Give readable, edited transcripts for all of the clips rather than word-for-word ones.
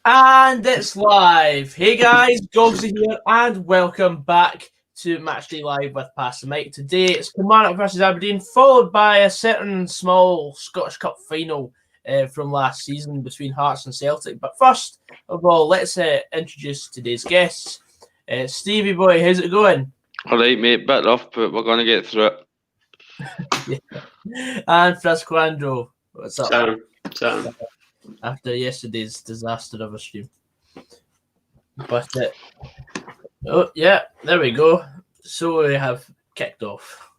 And it's live. Hey guys, Goggsy here, and welcome back to Matchday Live with Pass the Mic. Today it's KILMARNOCK versus Aberdeen, followed by a certain small Scottish Cup final from last season between Hearts and Celtic. But first of all, let's introduce today's guests. Stevie boy, how's it going? All right, mate, bit rough, but we're going to get through it. Yeah. And Frazqwandro, what's up? Sam. After yesterday's disaster of a stream. But oh yeah, there we go. So we have kicked off.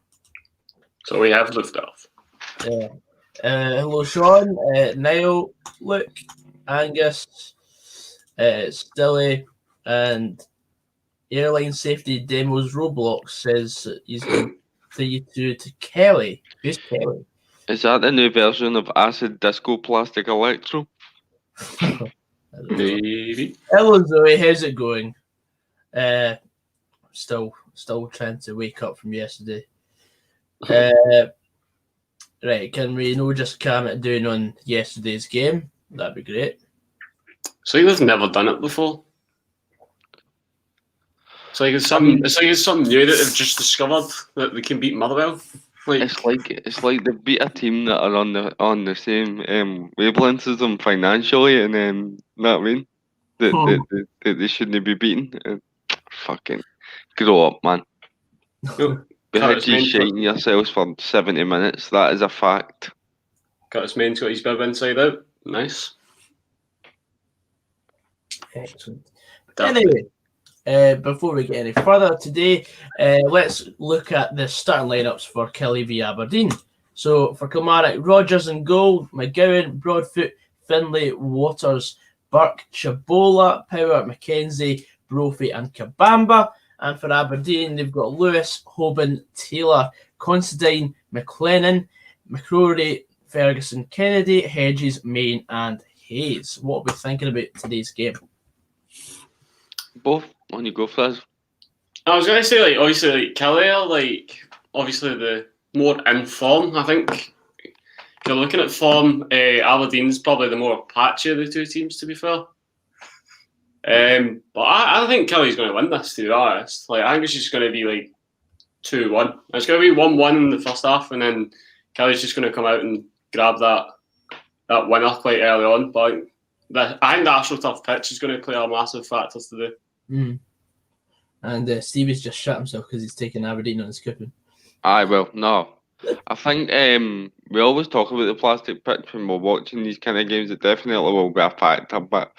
So we have lifted off. Yeah. Hello, Sean, Niall, Luke, Angus, Stilly, and Airline Safety Demos Roblox says he's going to Kelly. Who's Kelly? Is that the new version of Acid Disco Plastic Electro? Maybe. Hello, Zoe. How's it going? Still trying to wake up from yesterday. Right, can we just calm it down on yesterday's game? That'd be great. So you've never done it before? It's like it's something new that they've just discovered that they can beat Motherwell. It's like they beat a team that are on the same wavelengths as them financially, and then you know what I mean? That they shouldn't be beaten. Fucking grow up, man. We had you shaking yourselves for 70 minutes. That is a fact. Got his main got his bib inside out. Nice. Excellent. Anyway, before we get any further today, let's look at the starting lineups for Kelly v Aberdeen. So for KILMARNOCK, Rogers in goal, McGowan, Broadfoot, Finlay, Waters, Burke, Chabola, Power, McKenzie, Brophy and Kabamba. And for Aberdeen, they've got Lewis, Hoban, Taylor, Considine, McLennan, McCrory, Ferguson, Kennedy, Hedges, Main and Hayes. What are we thinking about today's game? Both. On you go, Fraz. I was going to say, obviously, Kelly are, obviously the more in form. I think if you're looking at form, Aberdeen's probably the more patchy of the two teams, to be fair. But I think Kelly's going to win this, to be honest. I think it's just going to be 2-1. It's going to be 1-1 in the first half, and then Kelly's just going to come out and grab that winner quite early on. But I think the AstroTurf pitch is going to play a massive factor today. And Stevie's just shut himself because he's taking Aberdeen on his coupon. No. I think we always talk about the plastic pitch when we're watching these kind of games. It definitely will be a factor, but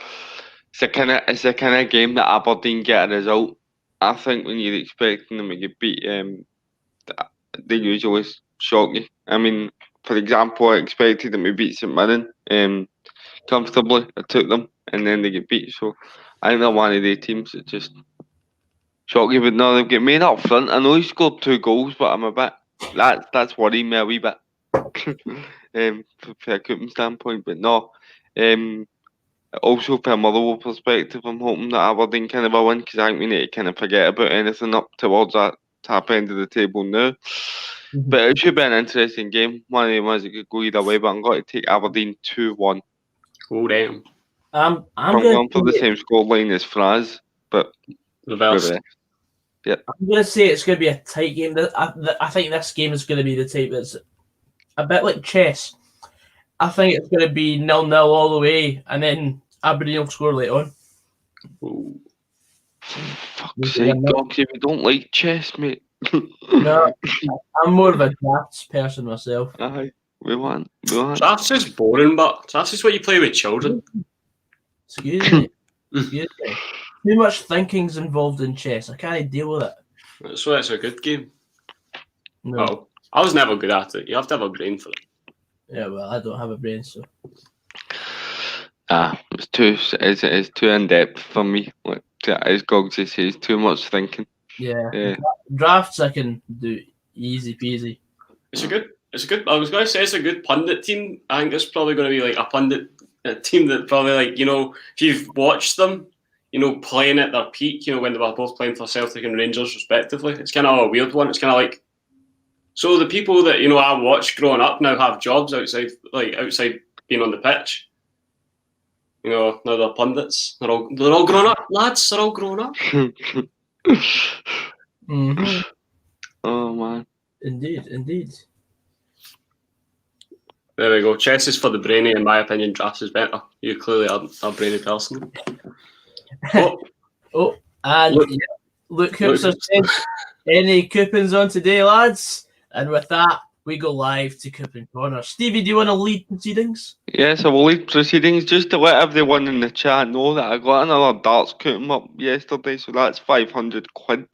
it's the kind of game that Aberdeen get a result. I think when you're expecting them to get beat, they usually shock you. I mean, for example, I expected them to beat St Mirren comfortably. I took them, and then they get beat. So I think they're one of the teams that just shock you. But no, they've got made up front. I know he scored 2 goals, but I'm a bit that's worrying me a wee bit from a coupon standpoint. But no, also from a Motherwell perspective, I'm hoping that Aberdeen kind of a win, because I think we need to kind of forget about anything up towards that top end of the table now. But it should be an interesting game. One of them ones that could go either way, but I'm going to take Aberdeen 2-1. Oh, damn. I'm going for the same scoreline as Fraz, but reverse. I'm going to say it's going to be a tight game. I think this game is going to be the type that's a bit like chess. I think it's going to be 0-0 all the way, and then Aberdeen will score later on. Ooh. Fuck's sake, Goggsy, we don't like chess, mate. No, I'm more of a drafts person myself. Aye, we want. Drafts is boring, but drafts is what you play with children. Excuse me. Too much thinking's involved in chess. I can't deal with it. That's why it's a good game. No. Oh, I was never good at it. You have to have a brain for it. Yeah, well, I don't have a brain, so. It's too in depth for me. As Goggsy says, too much thinking. Yeah. Drafts I can do easy peasy. It's a good. I was going to say it's a good pundit team. I think it's probably going to be a pundit team that probably if you've watched them, playing at their peak, when they were both playing for Celtic and Rangers respectively. It's kind of a weird one. It's kind of so the people that I watched growing up now have jobs outside being on the pitch. You know, now they're pundits. They're all grown up, lads. They're all grown up. Mm-hmm. Oh man. Indeed. There we go. Chess is for the brainy, in my opinion. Drafts is better. You clearly aren't a brainy person. And Luke Hoops has said, any coupons on today, lads? And with that, we go live to Coupon Corner. Stevie, do you want to lead proceedings? Yes, I will lead proceedings just to let everyone in the chat know that I got another darts coupon up yesterday, so that's 500 quid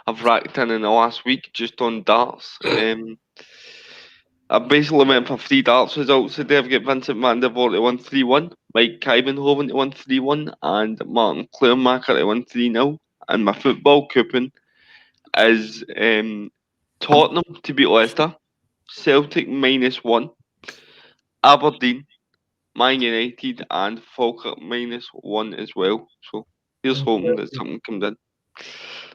I've racked in the last week just on darts. I basically went for 3 darts results today. I've got Vincent Van der Voort to 1-3-1, Mike Kuyvenhoven to 1-3-1, and Martin Kleermaker to 1-3-0. And my football coupon is Tottenham to beat Leicester, Celtic -1, Aberdeen, Man United, and Falkirk -1 as well. So here's hoping that something comes in.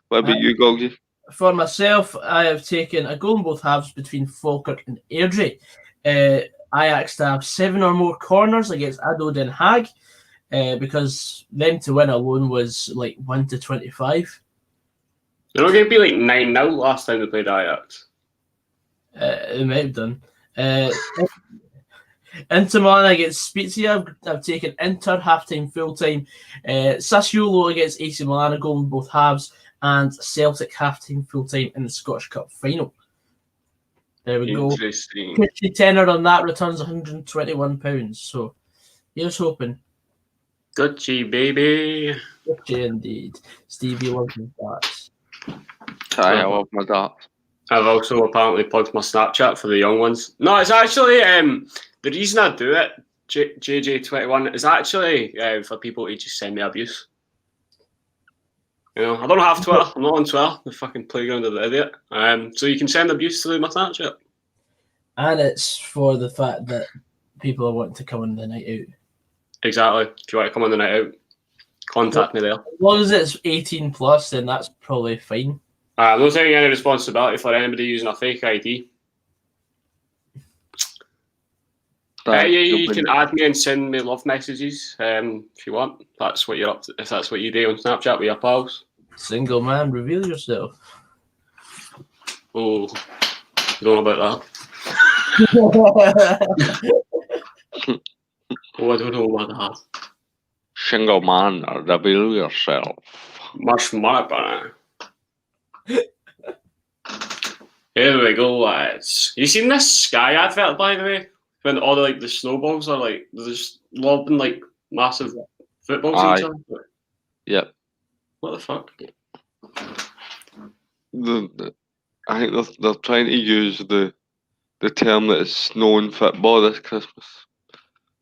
What about you, Goggsy? For myself, I have taken a goal in both halves between Falkirk and Airdrie. Ajax to have 7 or more corners against ADO Den Haag, because them to win alone was like 1-25. They're not going to be like 9-0 last time they played Ajax. It might have done. Inter Milan against Spezia, I've taken Inter half-time, full-time. Sassuolo against AC Milan, a goal in both halves. And Celtic half-time, full-time in the Scottish Cup final. There we go. Interesting. 50 tenner on that returns £121. So here's hoping. Gucci, baby. Gucci indeed. Stevie loves his darts. I love my darts. I've also apparently plugged my Snapchat for the young ones. No, it's actually the reason I do it, JJ21, is actually for people to just send me abuse. You know, I don't have Twitter. I'm not on Twitter. The fucking playground of the idiot. So you can send abuse through my Snapchat. And it's for the fact that people are wanting to come on the night out. Exactly. If you want to come on the night out, contact me there. As long as it's 18 plus, then that's probably fine. I'm not taking any responsibility for anybody using a fake ID. You can add me and send me love messages if you want. That's what you're up to. If that's what you do on Snapchat with your pals. Single man, reveal yourself. Oh, don't know about that. Oh, I don't know about that. Single man, reveal yourself. Much money, but here we go, lads. You seen this Sky advert, by the way? When all the snowballs are like they're just lobbing like massive footballs at each other. Yep. What the fuck? I think they're trying to use the term that is snow and football this Christmas,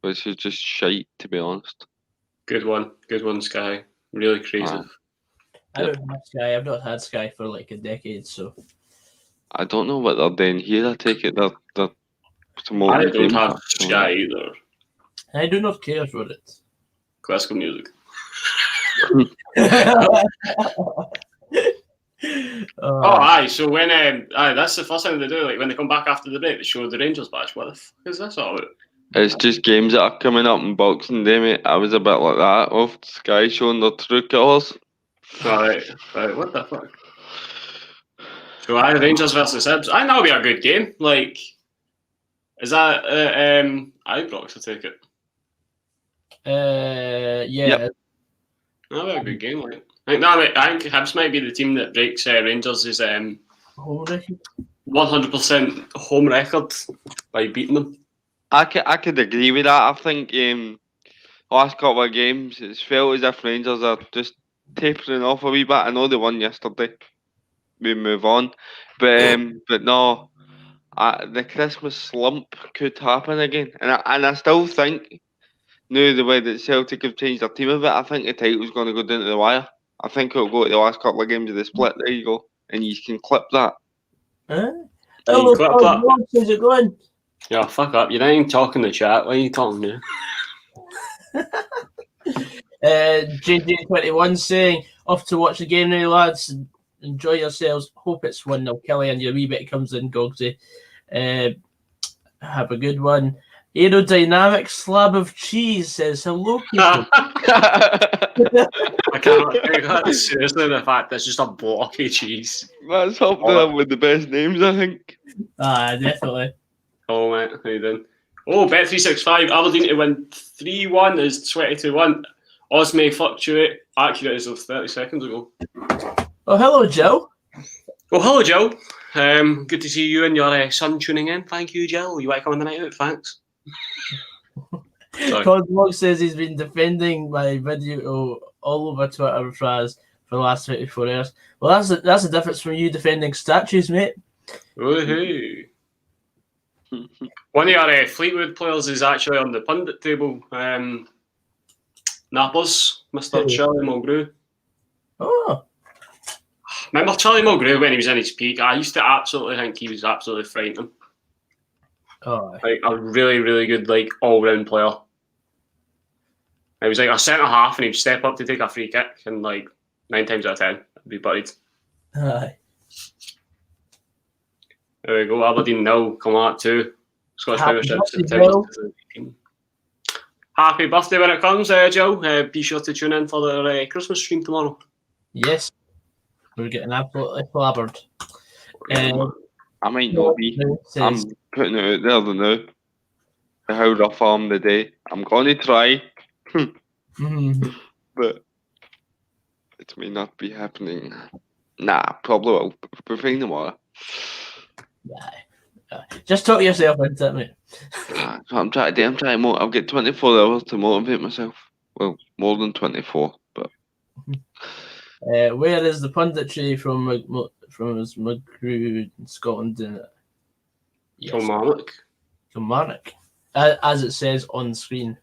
which is just shite, to be honest. Good one, Sky. Really crazy. I don't have Sky. I've not had Sky for like a decade, so I don't know what they're doing here. I take it they're I don't have Sky either. I do not care for it. Classical music. Aye. So when that's the first thing they do. Like when they come back after the break, they show the Rangers badge. What the fuck is this all about? It's just games that are coming up in Boxing Day, mate. I was a bit like that of Sky showing their true colours. Right. What the fuck? So Rangers versus Hibs. I know it'll be a good game. Like, is that Ibrox? I take it. Yeah. Yep. That'll be a good game. Like, I think Hibs might be the team that breaks Rangers' 100% home record by beating them. I could agree with that. I think last couple of games, it's felt as if Rangers are just tapering off a wee bit. I know they won yesterday. We move on, but no, the Christmas slump could happen again, and I still think now the way that Celtic have changed their team a bit, I think the title's going to go down to the wire. I think it'll go to the last couple of games of the split. There you go, and you can clip that. How's it going? Yeah, fuck up. You ain't talking the chat. What are you talking to? JJ21 saying, off to watch the game now, lads. Enjoy yourselves. Hope it's 1-0 Kelly and your wee bit comes in, Goggsy. Have a good one. Aerodynamic slab of cheese says hello, people. I cannot take that seriously. The fact that's just a block of cheese. That's up there with the best names, I think. Definitely. Oh, mate, how you doing? Oh, Bet365, Aberdeen to win 3-1 is 22-1. Odds may fluctuate. Accurate as of 30 seconds ago. Oh, hello, Joe. Oh, hello, Joe. Good to see you and your son tuning in. Thank you, Jill. You want to come on the night out? Thanks. Cosmog says he's been defending my video all over Twitter, Fraz, for the last 24 hours. Well, that's the difference from you defending statues, mate. Woohoo. One of your Fleetwood players is actually on the pundit table. Nappers, Mr. Charlie Mulgrew. Oh. Remember Charlie Mulgrew when he was in his peak? I used to absolutely think he was absolutely frightening. Oh. Like a really, really good all-round player. He was like a centre half, and he'd step up to take a free kick, and 9 times out of 10, I'd be buried. Aye. There we go. Aberdeen 0, Kilmarnock 2. Scottish Premiership September 2018. Happy birthday when it comes, Joe. Be sure to tune in for the Christmas stream tomorrow. Yes. We're getting absolutely blabbered. I might not be. I'm putting it out there now. How rough I'm today. I'm going to try. But it may not be happening. Nah, probably will. We're fine tomorrow. Just talk yourself into it, mate. So I'm trying to do. I'll get 24 hours to motivate myself. Well, more than 24, but. Where is the punditry from McGrew in Scotland? Yes. Kilmarnock. As it says on the screen.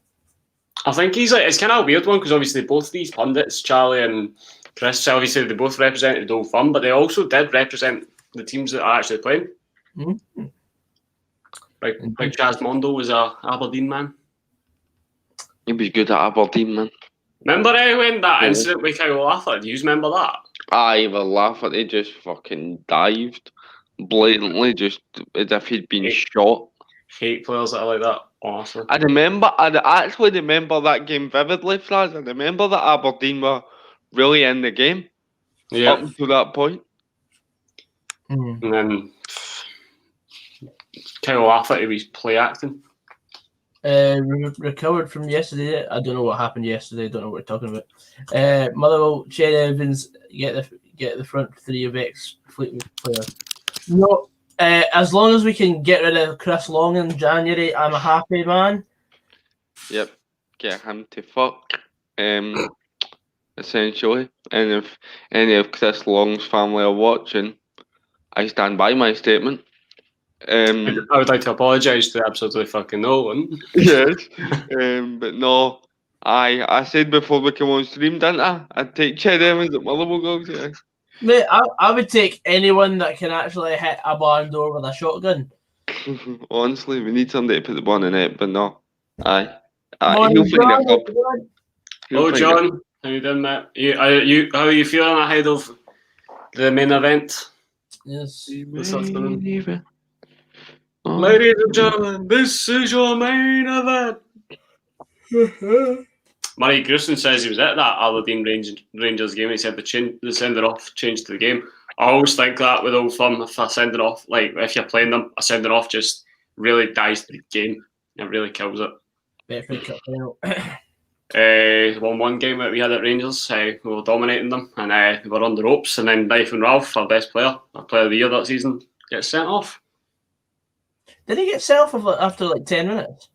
I think it's kind of a weird one because obviously both these pundits, Charlie and Chris, obviously they both represented Old Firm, but they also did represent the teams that are actually playing. Mm-hmm. Like Chaz Mondo was a Aberdeen man. He was good at Aberdeen, man. Remember when that incident with Kyle Lafford? Do you remember that? Aye, well, Lafford, he just fucking dived blatantly, just as if he'd been shot. Hate players that are like that, honestly. I actually remember that game vividly, Fraz. I remember that Aberdeen were really in the game up to that point. And then Kyle Lafford, he was play acting. Recovered from yesterday. I don't know what happened yesterday. Don't know what we're talking about. Motherwell, Cherry Evans get the front three of ex Fleetwood players. No, as long as we can get rid of Chris Long in January, I'm a happy man. Yep, get him to fuck. Essentially, and if any of Chris Long's family are watching, I stand by my statement. I would like to apologise to absolutely fucking no one. Yes, but no, I said before we come on stream, didn't I? I'd take Cher Evans at Motherwell Gogs. Yeah. Mate, I would take anyone that can actually hit a barn door with a shotgun. Honestly, we need somebody to put the ball in the net, but no. Aye. Morning, he'll find a club. Hello, John. How you doing, mate? How are you feeling ahead of the main event? Yes. Ladies and gentlemen, this is your main event. Murray Grusin says he was at that Aberdeen Rangers game. He said the sender off changed the game. I always think that with Old Firm, if a sending off, like if you're playing them, a sending off just really dies the game. It really kills it. 1-1 game that we had at Rangers, we were dominating them and we were on the ropes, and then Nathan Ralph, our best player, our player of the year that season, gets sent off. Did he get sent off after 10 minutes?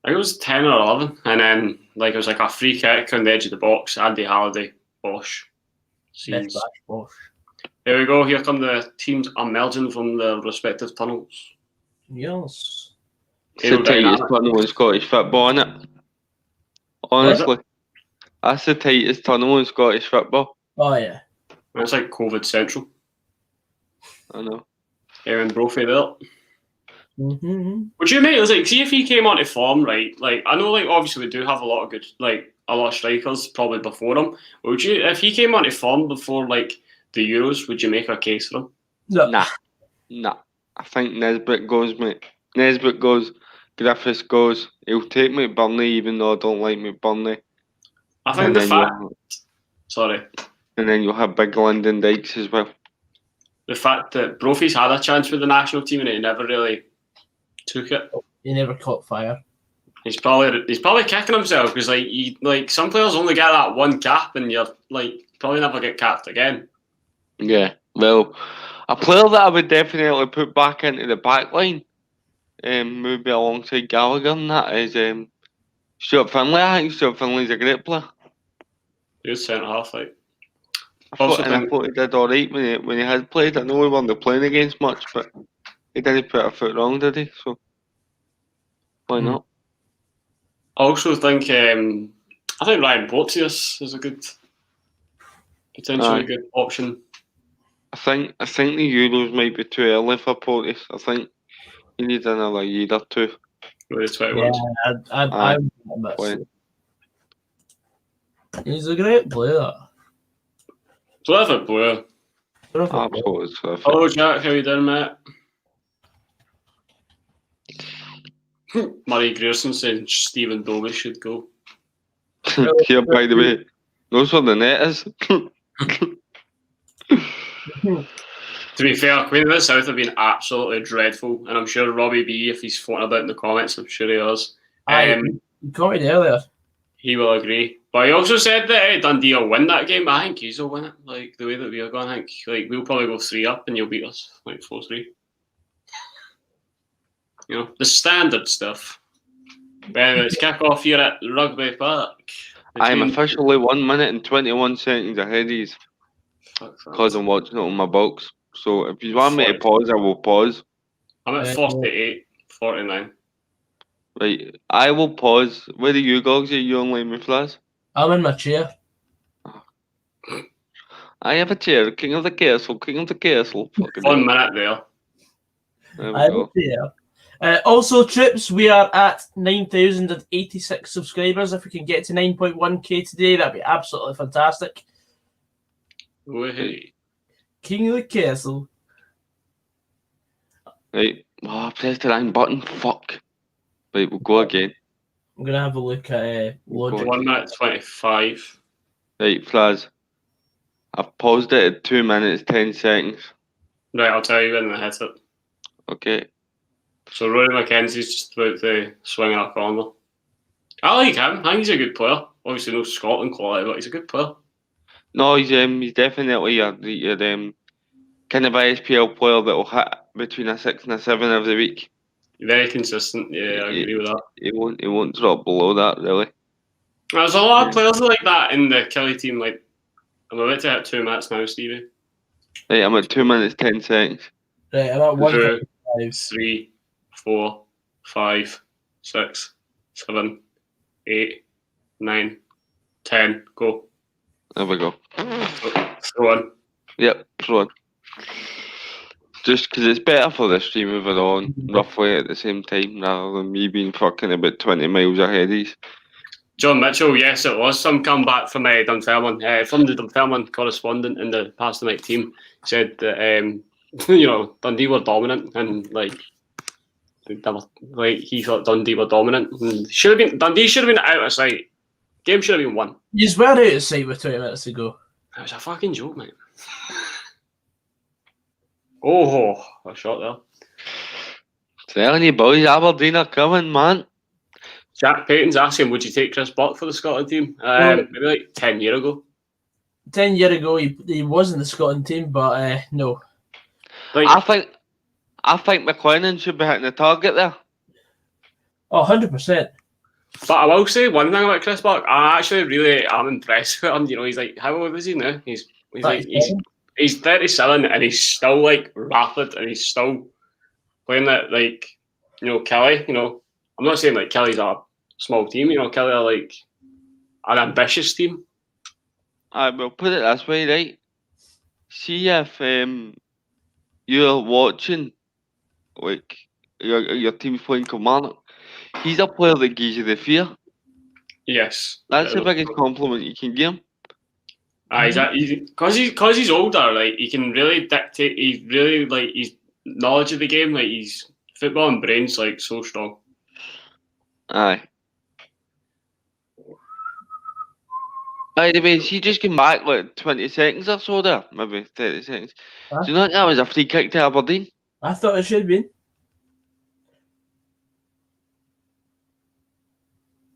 I think it was 10 or 11, and then it was like a free kick on the edge of the box. Andy Halliday, Bosch. Best back, Bosch. Here we go. Here come the teams emerging from their respective tunnels. Yes. It's the tightest tunnel in Scottish football, isn't it? Honestly. That's the tightest tunnel in Scottish football. Oh, yeah. It's like COVID Central. I know. Aaron Brophy there. Mm-hmm. Would you, mate, see if he came onto form, right? I know, obviously we do have a lot of good, a lot of strikers probably before him. Would you, if he came onto form before, the Euros, would you make a case for him? No. Nah. I think Nesbitt goes, mate. Nesbitt goes. Griffiths goes. He'll take McBurney even though I don't like McBurney. I think And the then fact. Sorry. And then you'll have Big Lyndon Dykes as well. The fact that Brophy's had a chance with the national team and he never really took it. He never caught fire. He's probably kicking himself because some players only get that one cap and you're probably never get capped again. Yeah, well, a player that I would definitely put back into the back line, maybe alongside Gallagher, and that is Stuart Finlay. I think Stuart Finlay's a great player. He's centre half, I thought he did alright when he had played. I know he wasn't playing against much, but he didn't put a foot wrong, did he? So why not? I also think Ryan Porteous is a potentially good option. I think the Euros might be too early for Porteous. I think he needs another year or two. With the 21s. Yeah, he's a great player. Terrific player. Absolutely terrific. Hello, Jack. How you doing, mate? Murray Grierson saying Stephen Doby should go. Here, by the way, knows where the net is. To be fair, Queen of the South have been absolutely dreadful, and I'm sure Robbie B, if he's floating about in the comments, I'm sure he is. He commented earlier. He will agree. But he also said that Dundee will win that game. I think he's will win it. Like the way that we are going, I think we'll probably go 3-up and you'll beat us 4-3. You know, the standard stuff. But anyway, it's kick off here at Rugby Park. I'm officially 1 minute and 21 seconds ahead of you because I'm watching it on my box. So if you want me to pause, I will pause. I'm at 48, 49. Right, I will pause. Where are you, Gogs? Are you on Lemon Flash? I'm in my chair. I have a chair, king of the castle, king of the castle. 1 minute there. There we go. Also, Trips, we are at 9,086 subscribers. If we can get to 9.1k today, that'd be absolutely fantastic. Hey. King of the castle. Right. Oh, I pressed the wrong button. Fuck. Right, we'll go again. I'm going to have a look at logic. 1 minute 25. Right, Fraz. I've paused it at 2 minutes, 10 seconds. Right, I'll tell you when I hit it. Okay. So Rory McKenzie's just about to swing a corner. I like him. I think he's a good player. Obviously no Scotland quality, but he's a good player. No, he's definitely your kind of ISPL player that will hit between a 6 and a 7 every week. Very consistent. Yeah, I agree with that. He won't drop below that, really. There's a lot of players like that in the Kelly team. Like, I'm about to hit 2 minutes now, Stevie. Right, I'm at 2 minutes, 10 seconds. Right, I'm at 1 2, 3, 4, 5, 6, 7, 8, 9, 10. Go. There we go. Throw on. Yep, throw on. Just because it's better for the stream if we're on roughly at the same time rather than me being fucking about 20 miles ahead of you. John Mitchell, yes, it was some comeback from Dunfermline. From the Dunfermline correspondent in the past the night team said that Dundee were dominant and he thought Dundee were dominant. And Dundee should have been out of sight. Game should have been won. You were out of sight with 20 minutes ago. It was a fucking joke, mate. Oh, a shot there. Telling you boys, Aberdeen are coming, man. Jack Payton's asking, would you take Chris Buck for the Scotland team? Maybe like 10 years ago. 10 years ago, he was in the Scotland team, but no. I think McLennan should be hitting the target there. Oh, 100%. But I will say one thing about Chris Buck. I actually really am impressed with him. You know, he's like, how old is he now? He's 37 and he's still like rapid and he's still playing that Kelly. You know, I'm not saying like Kelly's a small team. You know, Kelly are like an ambitious team. I will put it this way, right? See if you're watching like your team's playing Kilmarnock. He's a player that gives you the fear. Yes, that's the biggest compliment you can give him. Because he's older, like he can really dictate. He's really like his knowledge of the game, like his football and brain's like so strong. Aye. By the way, she just came back like 20 seconds or so there, maybe 30 seconds. Huh? Do you know that was a free kick to Aberdeen? I thought it should have been.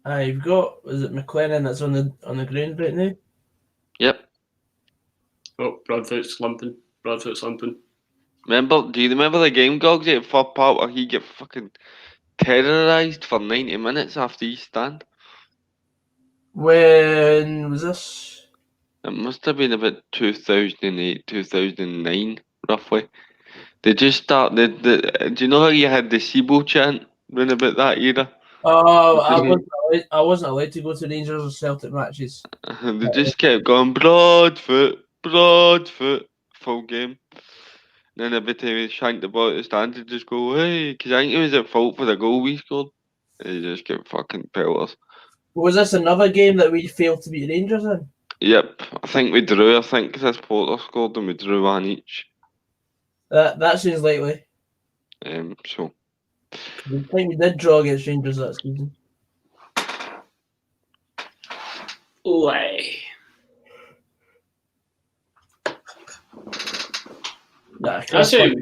You've got, is it McLennan that's on the ground right now? Yep. Oh, Broadfoot's slumping. Do you remember the game, Gogs, at third part where he get fucking terrorised for 90 minutes after he stand? When was this? It must have been about 2008, 2009, roughly. They just started, do you know how you had the SIBO chant round about that era? Oh, Mhm. I wasn't allowed to go to Rangers or Celtic matches. They just kept going, Broadfoot, full game. Then every time he shanked the ball at the stand, he'd just go, hey, because I think he was at fault for the goal we scored. And he just get fucking pelters. Was this another game that we failed to beat Rangers in? Yep, I think we drew. I think this Porter scored and we drew one each. That seems likely. So. I think we did draw against Rangers that season. Way. Nah, I say,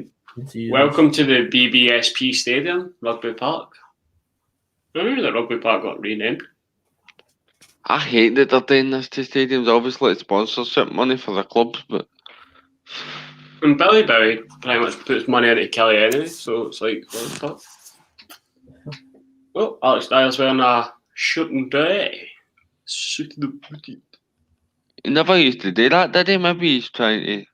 welcome to the BBSP Stadium, Rugby Park. I remember that Rugby Park got renamed. I hate that they're doing this to stadiums. Obviously, it's sponsorship money for the clubs, but. And Billy Bowie pretty much puts money into Kelly anyway, so it's like, what's that? Oh, Alex Dyer's wearing a shirt and tie. Suited the booty. He never used to do that, did he? Maybe he's trying to.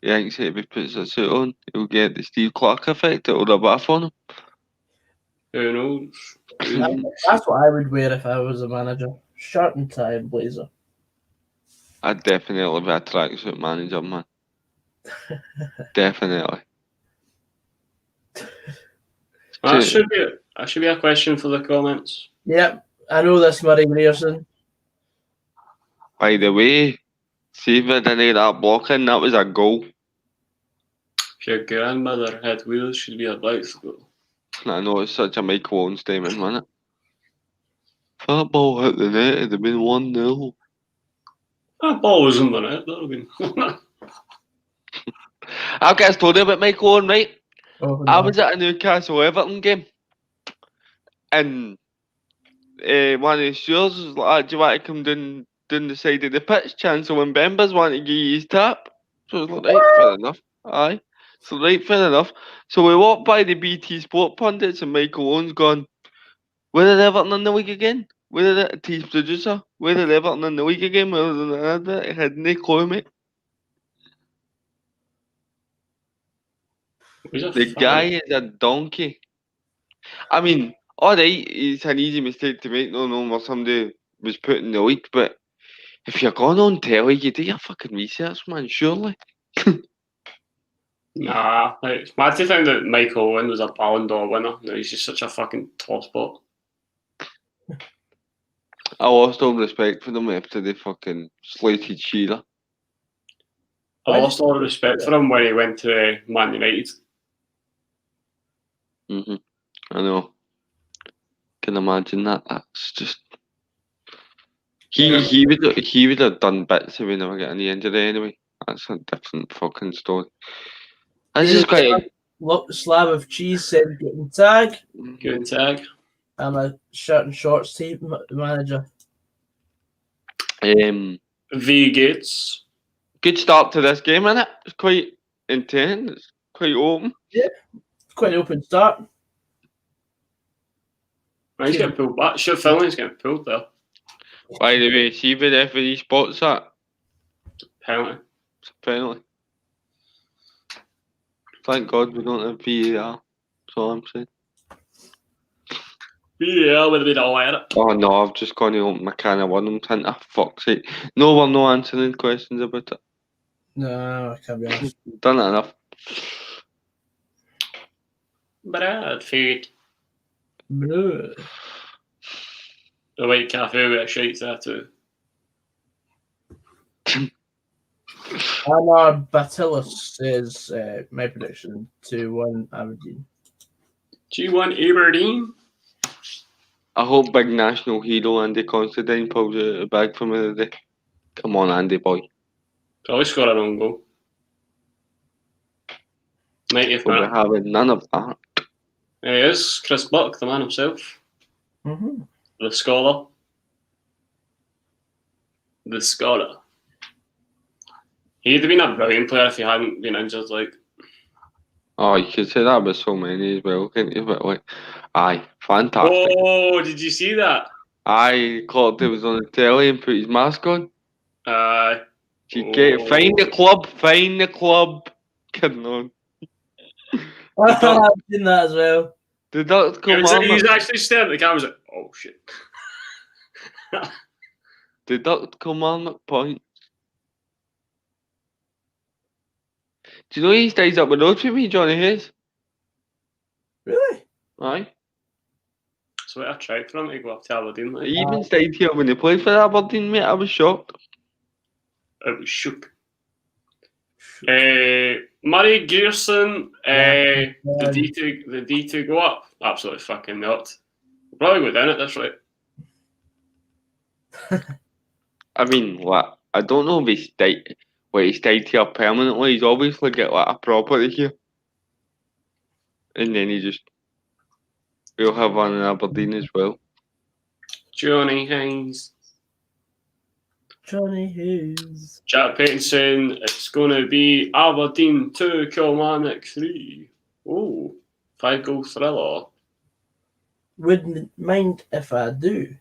He thinks if he puts a suit on, he'll get the Steve Clark effect. It'll rub off on him. Who knows? That's what I would wear if I was a manager. Shirt and tie and blazer. I'd definitely be a tracksuit manager, man. Definitely. That should be a question for the comments. Yep, I know this, Murray Grierson. By the way, see if I didn't that blocking, that was a goal. If your grandmother had wheels, she'd be a bicycle. I know it's such a Michael Owen statement, wasn't it? If that ball hit the net, it'd have been 1-0. That ball was in the net, that would have been. I've got a story about Michael Owen, right? Oh, no. I was at a Newcastle Everton game, and one of the stewards was like, do you want to come down the side of the pitch? Chancellor and Bembers want to give you his tap. So I was like, right, fair enough. Aye. So right, fair enough. So we walked by the BT Sport pundits and Michael Owen's gone, where are Everton in the league again? Where are the team's producer? Where are Everton in the league again? He had no clue, mate. The guy is a donkey. I mean, alright, it's an easy mistake to make, no where somebody was put in the league, but if you're going on telly, you do your fucking research, man, surely. Nah, like, it's mad to think that Michael Owen was a Ballon d'Or winner. No, he's just such a fucking tosspot. I lost all respect for them after they fucking slated Shearer. I lost all respect for him when he went to Man United. I know. Can imagine that. That's just. He would have done bits if he never got any injury anyway. That's a different fucking story. This is quite. Slab of cheese said getting tag. Good tag. I'm a shirt and shorts team manager. V Gates. Good start to this game, innit? It's quite intense. It's quite open. Yeah, quite an open start. He's getting pulled back. Shit, Finland's getting pulled there. By the way, see where the referee spots that? Penalty. It's a penalty. Thank God we don't have VAR. That's all I'm saying. Yeah, would have been all at it. Oh no, I've just gone to open my can of worms. Fuck's sake. No, we're not answering questions about it. No, I can't be honest. Done it enough. Bradford. No. The white cafe with a shite there too. Anna Batilis says my prediction 2-1 Aberdeen. 2-1 Aberdeen. I hope big national hero Andy Considine pulls out the bag for me today. Come on, Andy boy. Probably score an own goal. 90th We'll be minute. having none of that. There he is, Chris Buck, the man himself. Mm-hmm. The scholar. The scholar. He'd have been a brilliant player if he hadn't been injured, like. Oh, you could say that about so many as well, can't you? But like, aye, fantastic. Oh, did you see that? Aye, clocked it was on the telly and put his mask on. Aye. Find the club, find the club. Kidding on. I've seen that as well. Deduct Kilmarnock. He's actually staring at the camera. He's like, oh shit. Deduct Kilmarnock point. Do you know he stays up the road with me, Johnny Hayes? Really? Aye. So what a trick for him to go up to Aberdeen. Like. He even stayed here when he played for Aberdeen, mate. I was shocked. It was shook. Murray Gearson, the D to go up? Absolutely fucking not. We'll probably go down at this rate. I mean, what? I don't know if he stayed here permanently. He's obviously got like a property here. And then we'll have one in Aberdeen as well. Johnny Hayes. Johnny Hayes. Jack Payton saying it's going to be Aberdeen 2, Kilmarnock 3. Oh, 5-goal thriller. Wouldn't mind if I do.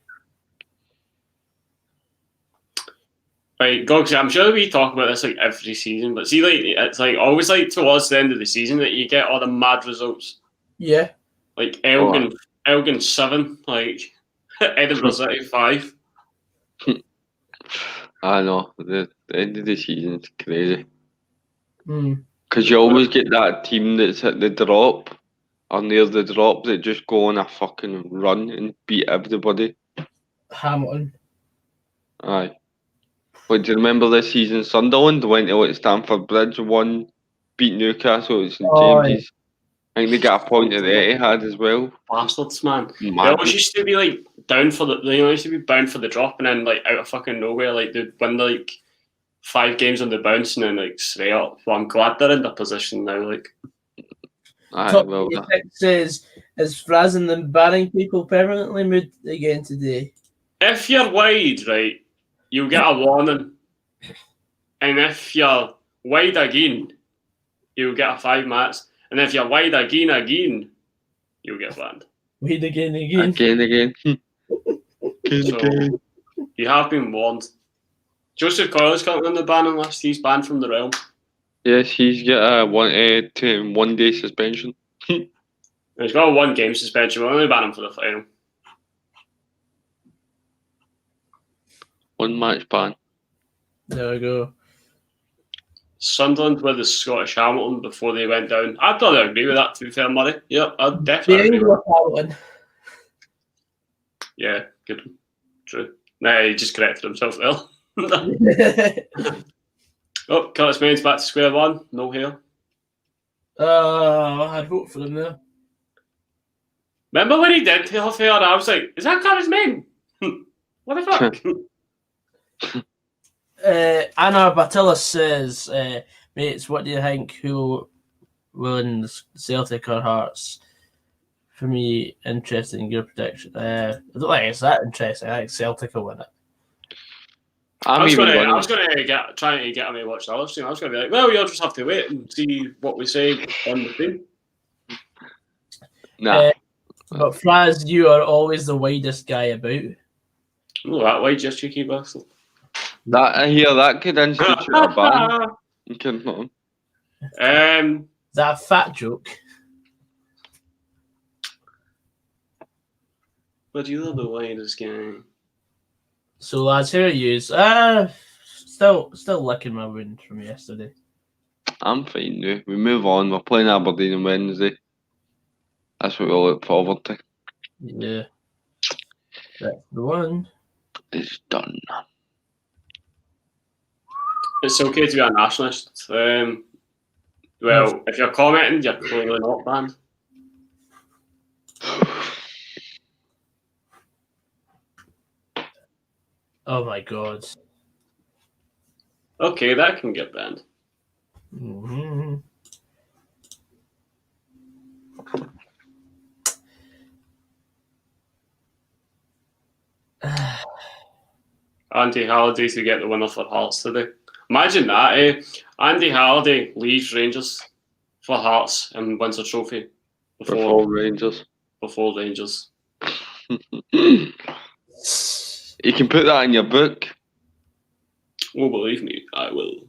Right, Gogs, I'm sure we talk about this like every season, but see, like it's like always like towards the end of the season that you get all the mad results. Yeah. Like Elgin 7, like Edinburgh City 5. I know, the end of the season's crazy. Mm. Because you always get that team that's at the drop, or near the drop, that just go on a fucking run and beat everybody. Hamilton. Aye. But do you remember this season Sunderland went to like Stamford Bridge, won, beat Newcastle at St James's. I think they got a point at the Etihad as well. Bastards, man. They Mad. always used to be like down for the. They used to be bound for the drop, and then like out of fucking nowhere, like they'd win like 5 games on the bounce, and then like straight up. Well, I'm glad they're in their position now. Like, Top says is Frazing them banning people permanently mood again today. if you're wide, right, you'll get a warning, and if you're wide again, you'll get a 5 minutes. And if you're wide again, you'll get banned. Wade again. Again. So, you have been warned. Joseph Coyle's currently on the banning list. He's banned from the realm. Yes, he's got a 1 day suspension. He's got a 1 game suspension. We'll only ban him for the final. 1 match ban. There we go. Sunderland with the Scottish Hamilton before they went down. I'd probably agree with that, to be fair, Murray. Yep, I'd definitely agree with that. Hamilton. Yeah, good. True. Nah, he just corrected himself there. Oh, Curtis Main's back to square one. No hair. I had hope for him there. Remember when he did have hair? I was like, is that Curtis Main? What the fuck? Anna Batilla says, mates, what do you think? Who will win Celtic or Hearts? For me, interesting in your prediction. I don't think it's that interesting. I think Celtic will win it. I was going to trying to get him to watch the other stream. I was going to be like, well, you'll just have to wait and see what we say on the stream. Nah. But Fraz, you are always the widest guy about. Oh, that wide, just cheeky bastard. I hear that could institute a ban. You couldn't know. Is that a fat joke? But you're the widest guy. So lads, here are you. Still licking my wound from yesterday. I'm fine now. We move on. We're playing Aberdeen on Wednesday. That's what we'll look forward to. Yeah. That's the one. It's done. It's okay to be a nationalist. Well, if you're commenting, you're clearly not banned. Oh my god. Okay, that can get banned. Mm-hmm. Andy Halliday to get the winner for Hearts today. Imagine that, eh? Andy Halliday leaves Rangers for Hearts and wins a trophy Before Rangers. Before Rangers. You can put that in your book. Oh, believe me, I will.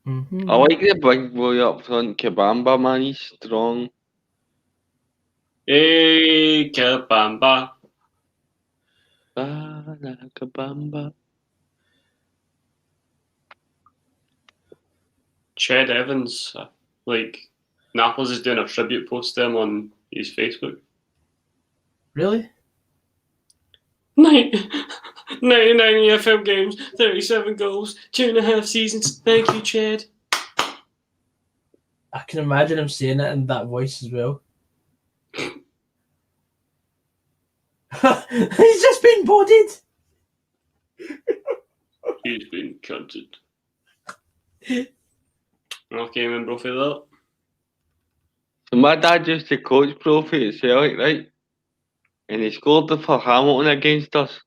Mm-hmm. I like the big boy up front, Kabamba, man. He's strong. Hey, Kabamba. Kabamba. Ched Evans, like, Naples is doing a tribute post to him on his Facebook. Really? 99 EFL games, 37 goals, 2.5 seasons. Thank you, Ched. I can imagine him saying it in that voice as well. He's just been bodied. He's been cunted. Okay, remember for that. So my dad used to coach Profi at Celtic, right? And he scored for Hamilton against us.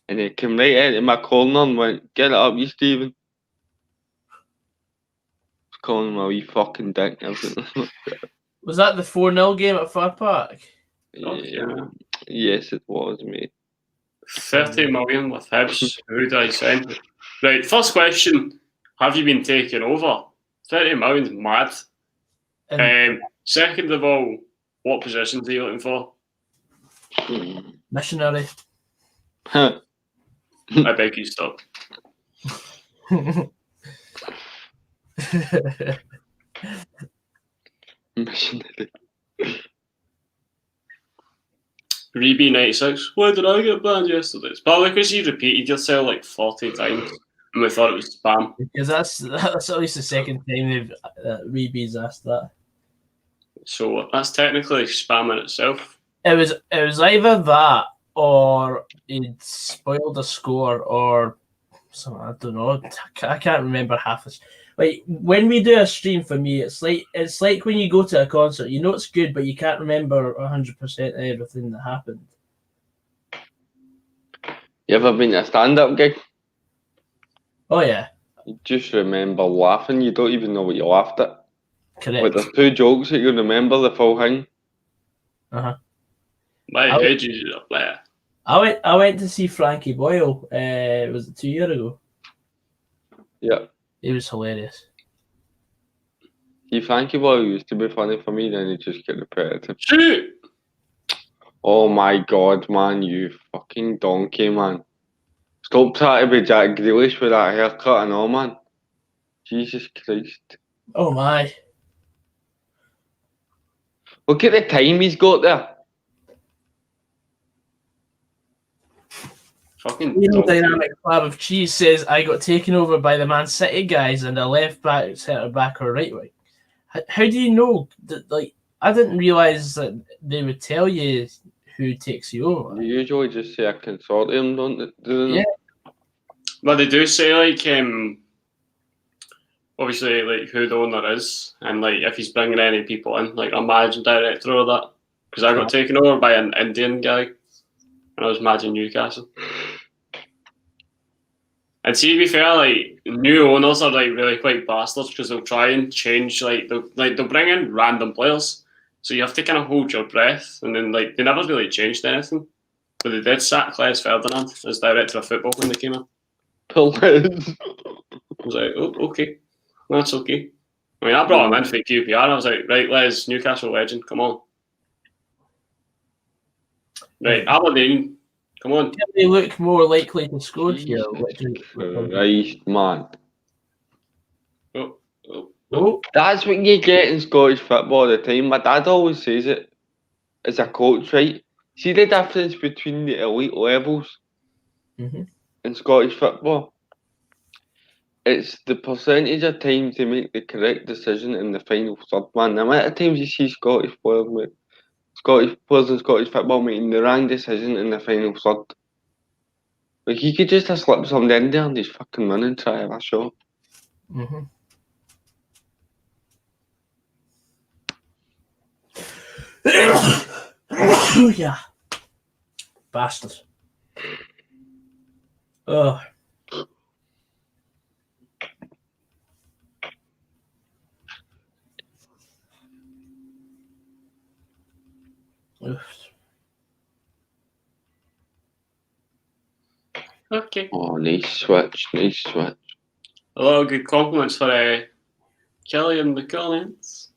And he came right into my corner and went, "Get it up, you Stephen." Was calling him a wee fucking dick. Was that the 4-0 game at Fir Park? Yeah. Yes, it was, mate. 30 million with Hibs. Who do I send? Right, first question. Have you been taken over? 30 million's mad. Second of all, what positions are you looking for? Missionary. Huh. I beg you stop. Missionary. Reby 96. Why did I get banned yesterday? It's probably because you repeated yourself like 40 times and we thought it was spam. Because that's at least the second time they've Reeby's asked that. So that's technically spam in itself. It was either that or he'd spoiled a score or something. I don't know. I can't remember half this. Like when we do a stream, for me, it's like when you go to a concert. You know it's good, but you can't remember 100% everything that happened. You ever been to a stand-up gig? Oh yeah. You just remember laughing. You don't even know what you laughed at. Correct. Like there's 2 jokes that you remember the full thing. My head is up there. I went to see Frankie Boyle. Was it 2 years ago? Yeah. It was hilarious. See, Frankie Boy used to be funny for me, then he just get repetitive. Shoot! Oh my god, man, you fucking donkey, man. Stop trying to be Jack Grealish with that haircut and all, man. Jesus Christ. Oh my. Look at the time he's got there. Fucking Dynamic Flab of Cheese says, I got taken over by the Man City guys and a left back, centre back, or right wing. How do you know? That, like, I didn't realise that they would tell you who takes you over. They usually just say a consortium, don't they? Do they? Yeah. But they do say, like, obviously, like, who the owner is and, like, if he's bringing any people in, like, a managing director or that. Because I got taken over by an Indian guy and I was managing Newcastle. And see, to be fair, like, new owners are, like, really quite bastards because they'll try and change, they'll bring in random players. So you have to kind of hold your breath. And then, like, they never really changed anything. But they did sack Claes Ferdinand as director of football when they came in. I was like, oh, okay. That's okay. I mean, I brought him in for QPR. I was like, right, Les, Newcastle legend, come on. Right, Aberdeen. Come on. They look more likely to score here. Christ, man. Oh. That's what you get in Scottish football all the time. My dad always says it as a coach, right? See the difference between the elite levels in Scottish football? It's the percentage of times they make the correct decision in the final third, man. The amount of times you see Scottish players in Scottish football making the wrong decision in the final third. Like, he could just have slipped something in there and he's fucking winning, try a shot. Yeah. Bastard. Oh. Oof. Okay. Oh, nice switch. A lot of good compliments for Kelly in the comments.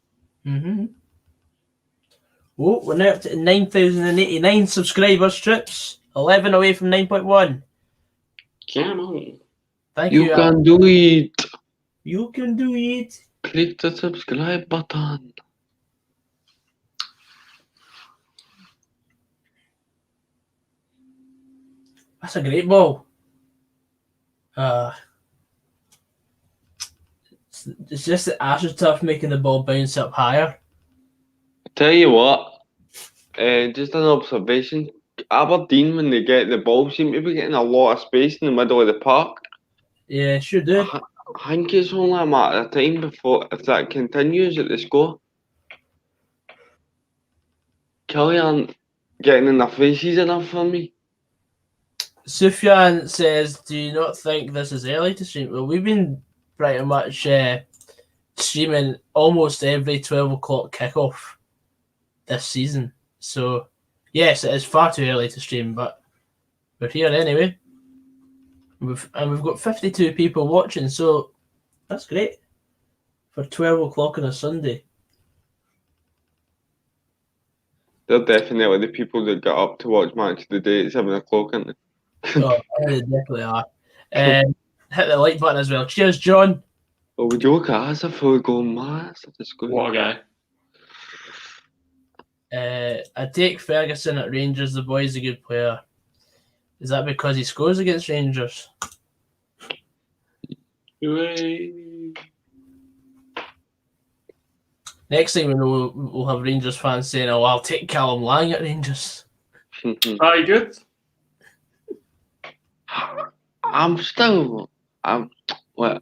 Oh, we're now up to 9,089 subscribers, Trips. 11 away from 9.1. Come on. Thank You you. can do it. You can do it. Click the subscribe button. That's a great ball. It's just that Ash is tough making the ball bounce up higher. Tell you what, just an observation. Aberdeen, when they get the ball, seem to be getting a lot of space in the middle of the park. Yeah, sure do. I think it's only a matter of time before, if that continues, that they score. Kelly aren't getting enough faces enough for me. Sufyan says, do you not think this is early to stream? Well, we've been pretty much streaming almost every 12 o'clock kickoff this season. So, yes, it is far too early to stream, but we're here anyway. We've got 52 people watching, so that's great for 12 o'clock on a Sunday. They're definitely the people that got up to watch Match of the Day at 7 o'clock, aren't they? Oh, they definitely are. Hit the like button as well. Cheers, John. Oh, would you look at us if we were going mad? What a guy. I take Ferguson at Rangers. The boy's a good player. Is that because he scores against Rangers? Next thing we know, we'll have Rangers fans saying, "Oh, I'll take Callum Lang at Rangers." Very good. What?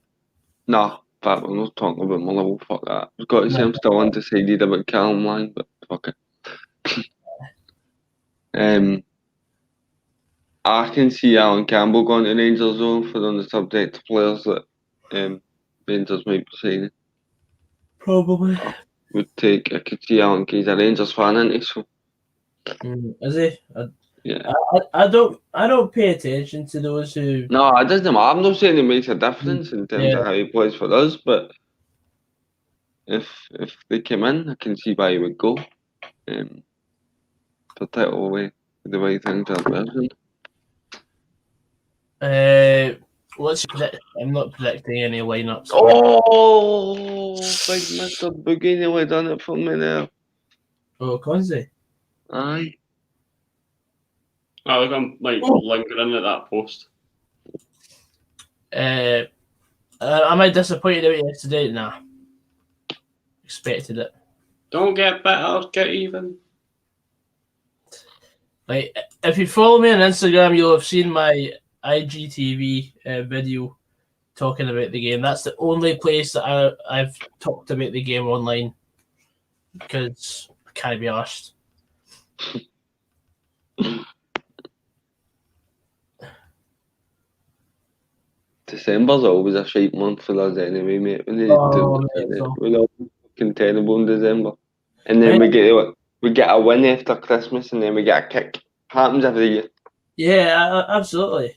Nah, but we're not talking about Motherwell. Fuck that. I've got to say I'm still undecided about Callum Lang, but fuck it. I can see Alan Campbell going to Rangers though, for on the subject of players that Rangers might be signing. Probably. I could see Alan, he's a Rangers fan, isn't he? So. Is he? Yeah. I don't pay attention to those who. No, it doesn't matter. I'm not saying it makes a difference in terms of how he plays for us, but if they came in, I can see why he would go. Particularly the way things are moving. Let's predict. I'm not predicting any lineups. Oh, big Mr. Boogie nearly done it for me there. Oh, Conzi. Aye. I look, I'm like lingering at that post. Am I disappointed about yesterday? Nah. Expected it. Don't get better, get even. Like, if you follow me on Instagram, you'll have seen my IGTV video talking about the game. That's the only place that I've talked about the game online because I can't be arsed. December's always a shite month for us anyway, mate. We're all fucking terrible in December. And then we get a win after Christmas and then we get a kick. Happens every year. Yeah, absolutely.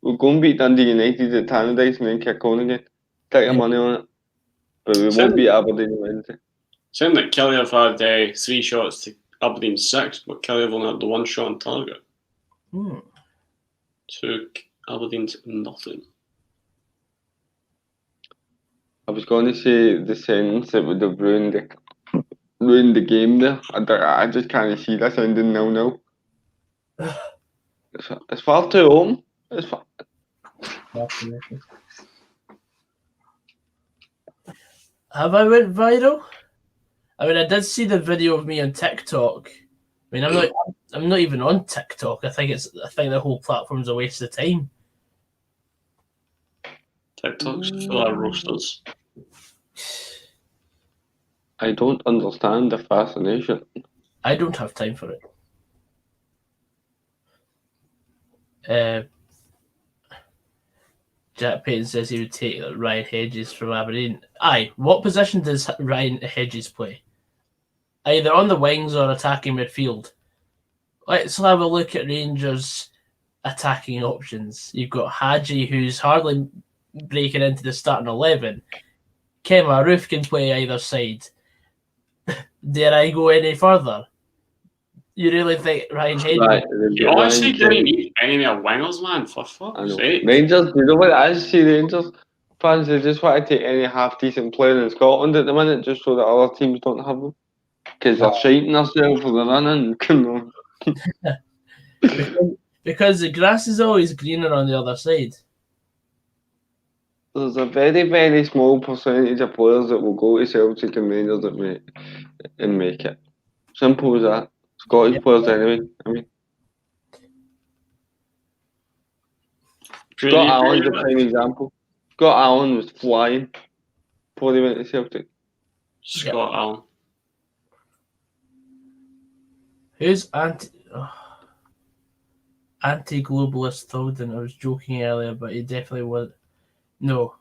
We'll go and beat Dundee United at Tannadice and then kick on again. Take your money on it. But we won't beat Aberdeen Wednesday. Sound like Kelly have had 3 shots to Aberdeen 6, but Kelly have only had the 1 shot on target. Took Aberdeen's nothing. I was going to say the sentence that would have ruined the game there. I just can't see that sounding 0-0. It's far too home. It's far. Have I went viral? I mean, I did see the video of me on TikTok. I mean, I'm not even on TikTok. I think the whole platform's a waste of time. TikTok's full of roasters. I don't understand the fascination. I don't have time for it. Jack Payton says he would take Ryan Hedges from Aberdeen. Aye, what position does Ryan Hedges play? Either on the wings or attacking midfield. Let's have a look at Rangers' attacking options. You've got Hadji, who's hardly breaking into the starting 11. Kemma Roof can play either side. Dare I go any further? You really think Ryan Hedges? Right, You honestly didn't need any more wingers, man. For fuck's sake. Rangers, you know what I see Rangers fans, they just want to take any half-decent player in Scotland at the minute just so that other teams don't have them. Because they're shiting themselves for the running. Because the grass is always greener on the other side. There's a very, very small percentage of players that will go to Celtic and Rangers and make it. Simple as that. Scottish players anyway, I mean. Scott Allen's a prime example. Scott Allen was flying before he went to Celtic. Scott Allen. Who's anti-globalist Tholden? I was joking earlier, but he definitely was. No.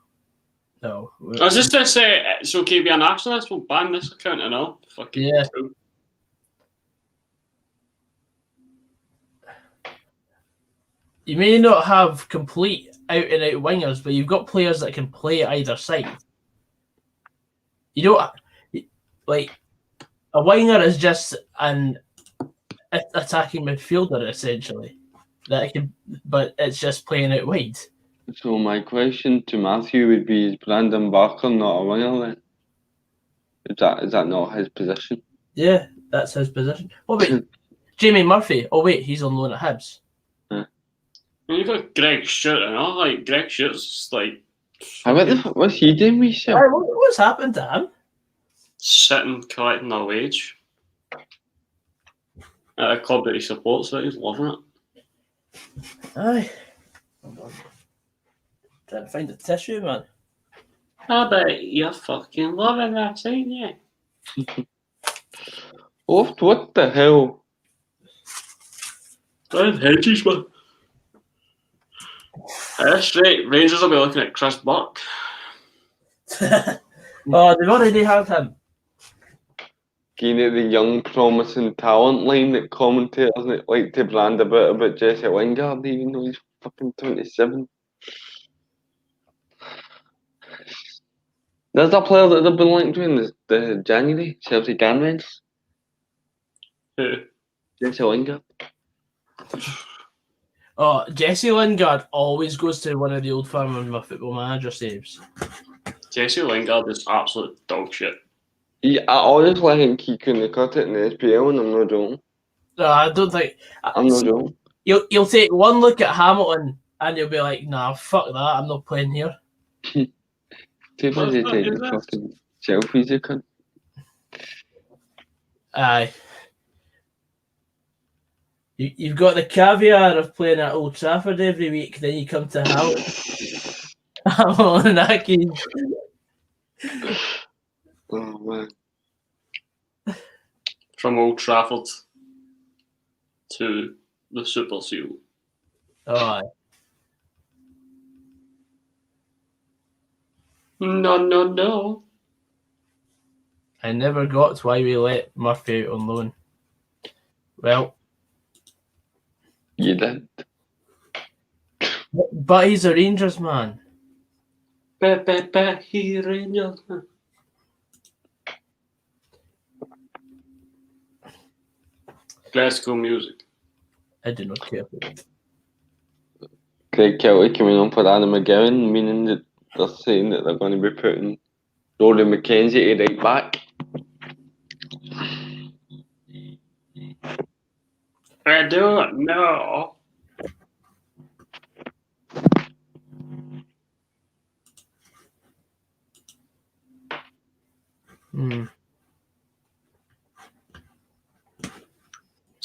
I was just going to say, it's okay to be a nationalist, we'll ban this account and all. Fucking yeah. True. You may not have complete out-and-out wingers, but you've got players that can play either side. You don't... Like, a winger is just an attacking midfielder, essentially. But it's just playing out wide. So my question to Matthew would be, is Brandon Barker not a winger then? Is that not his position? Yeah, that's his position. Oh wait, Jamie Murphy. Oh wait, he's on loan at Hibs. Yeah. You've got Greg Stewart and all. Like, Greg Stewart's like... What's he doing with himself? What's happened to him? Sitting, collecting a wage. At a club that he supports, so he's loving it. Aye. Trying to find the tissue, man. I bet you're fucking loving that, ain't you? What the hell? Ryan Hedges, man. That's right. Rangers will be looking at Chris Buck. Oh, they've already had him. Getting at the young, promising talent line that commentators like to brand about Jesse Lingard, even though he's fucking 27. There's a player that they've been linked to in the January, Chelsea Ganmans. Who? Jesse Lingard. Oh, Jesse Lingard always goes to one of the old firm on my Football Manager saves. Jesse Lingard is absolute dog shit. I honestly think he couldn't cut it in the SPL, and I'm not joking. No, I don't think. I'm not joking. You'll take one look at Hamilton and you'll be like, nah, fuck that, I'm not playing here. Too busy taking fucking selfies, you cunt. Aye. You've got the caveat of playing at Old Trafford every week, then you come to Hamilton Ackies. Oh man. From Old Trafford to the Super Seal. Oh, aye. No. I never got why we let Murphy out on loan. Well, You did. but he's a Rangers man. He Rangers man. Classical music. I do not care for it. Craig Kelly coming on for Adam McGowan, meaning that they're saying that they're going to be putting Rory McKenzie to right back. I don't know.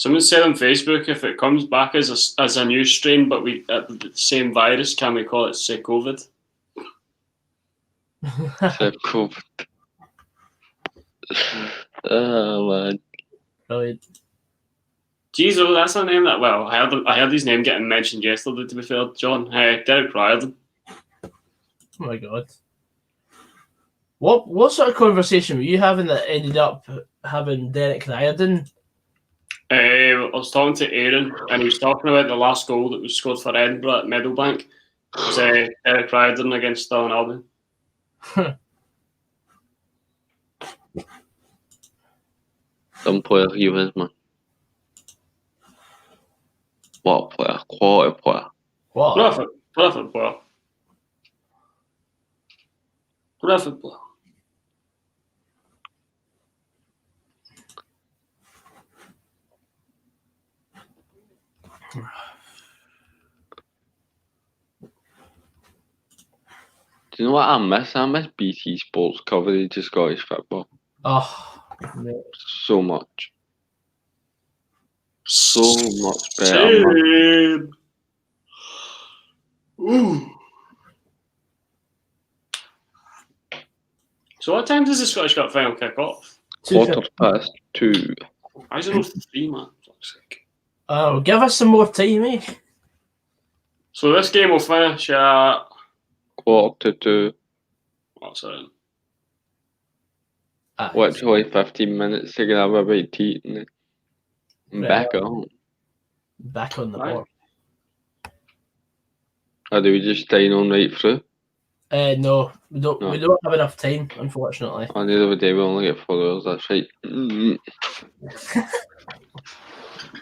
Someone said on Facebook if it comes back as a new strain, but the same virus, can we call it COVID? COVID. Oh man. Brilliant. Jeez, oh, that's a name that. Well, I heard his name getting mentioned yesterday. To be fair, John, Derek Riordan. Oh my god. What sort of conversation were you having that ended up having Derek Riordan? I was talking to Aaron, and he was talking about the last goal that was scored for Edinburgh at Meadowbank. It was Derek Riordan against Stirling Albion. Some player he was, man. What player? Quality player. What? Perfect player. Perfect player. Do you know what I miss? I miss BT Sports coverage of Scottish football. Oh, mate. So much. So much better, man. Same. Ooh. So what time does the Scottish Cup final kick off? 2:15. I don't know 3, man. Fuck's sake. Oh, give us some more time, eh? So this game will finish at 1:45. what's that? Literally 15 minutes to get a bite to eat and then Right. back at home. Back on the Right. board. Or do we just stay on right through? No, we don't. No. We don't have enough time, unfortunately. On the other day we only get 4 hours, that's right.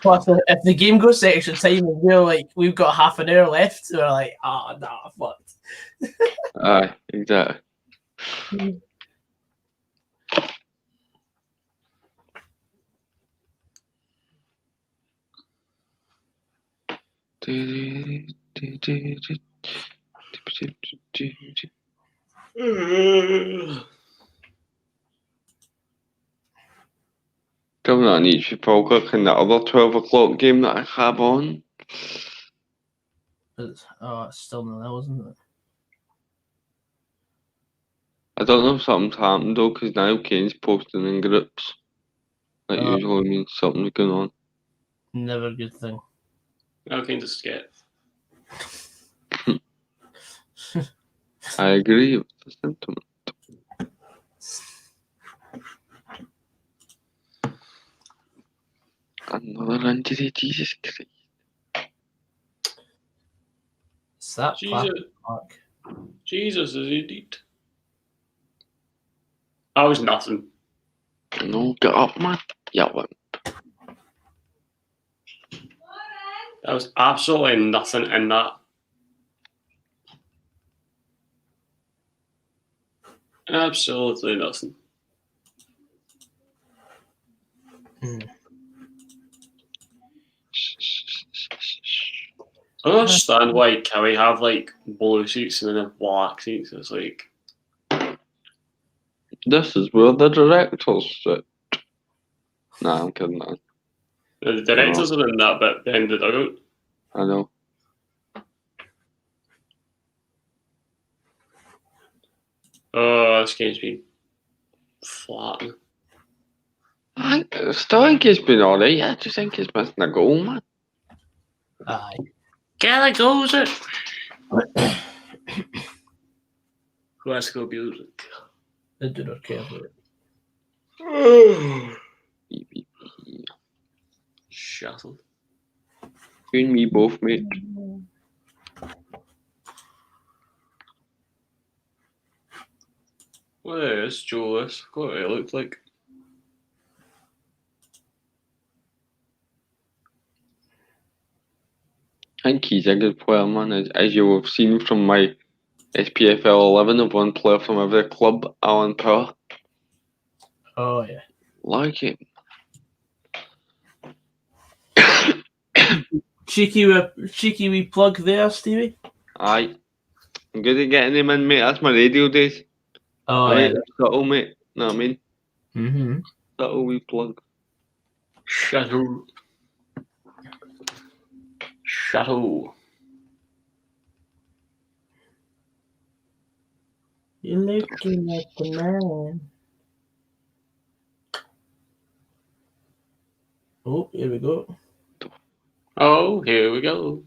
Plus, if the game goes to extra time and we've got half an hour left, we're like, nah, fucked. Aye, exactly. Coming on each Falkirk and the other 12 o'clock game that I have on. It's still nil, isn't it? I don't know if something's happened though, because now Kane's posting in groups. That usually means something's going on. Never a good thing. Okay, just get. I agree with the sentiment. Another injury, Jesus Christ. It's that Mark. Jesus is indeed. That was nothing. No, get up, man. Yeah, what? That was absolutely nothing in that. Absolutely nothing. I don't understand why can we have blue seats and then have black seats. It's like This is where the directors sit. Nah, I'm kidding, man. the directors are in that bit behind the dugout. I know. Oh, this game's been flat. I still think he's been alright. I just think he's missing a goal, man. Aye. Get a goals it. Classical music. I do not care for it. Shuttle. You and me both, mate. What is Julius? What it looks like? I think he's a good player, man. As you have seen from my SPFL 11 of one player from every club, Alan Power. Oh, yeah. Like it. Cheeky wee plug there, Stevie. Aye. I'm good at getting him in, mate. That's my radio days. Oh, yeah. Subtle, mate. Know what I mean? Mm-hmm. Subtle wee plug. Shuttle. Shadow. You're looking at the man. Oh, here we go. Oh, here we go.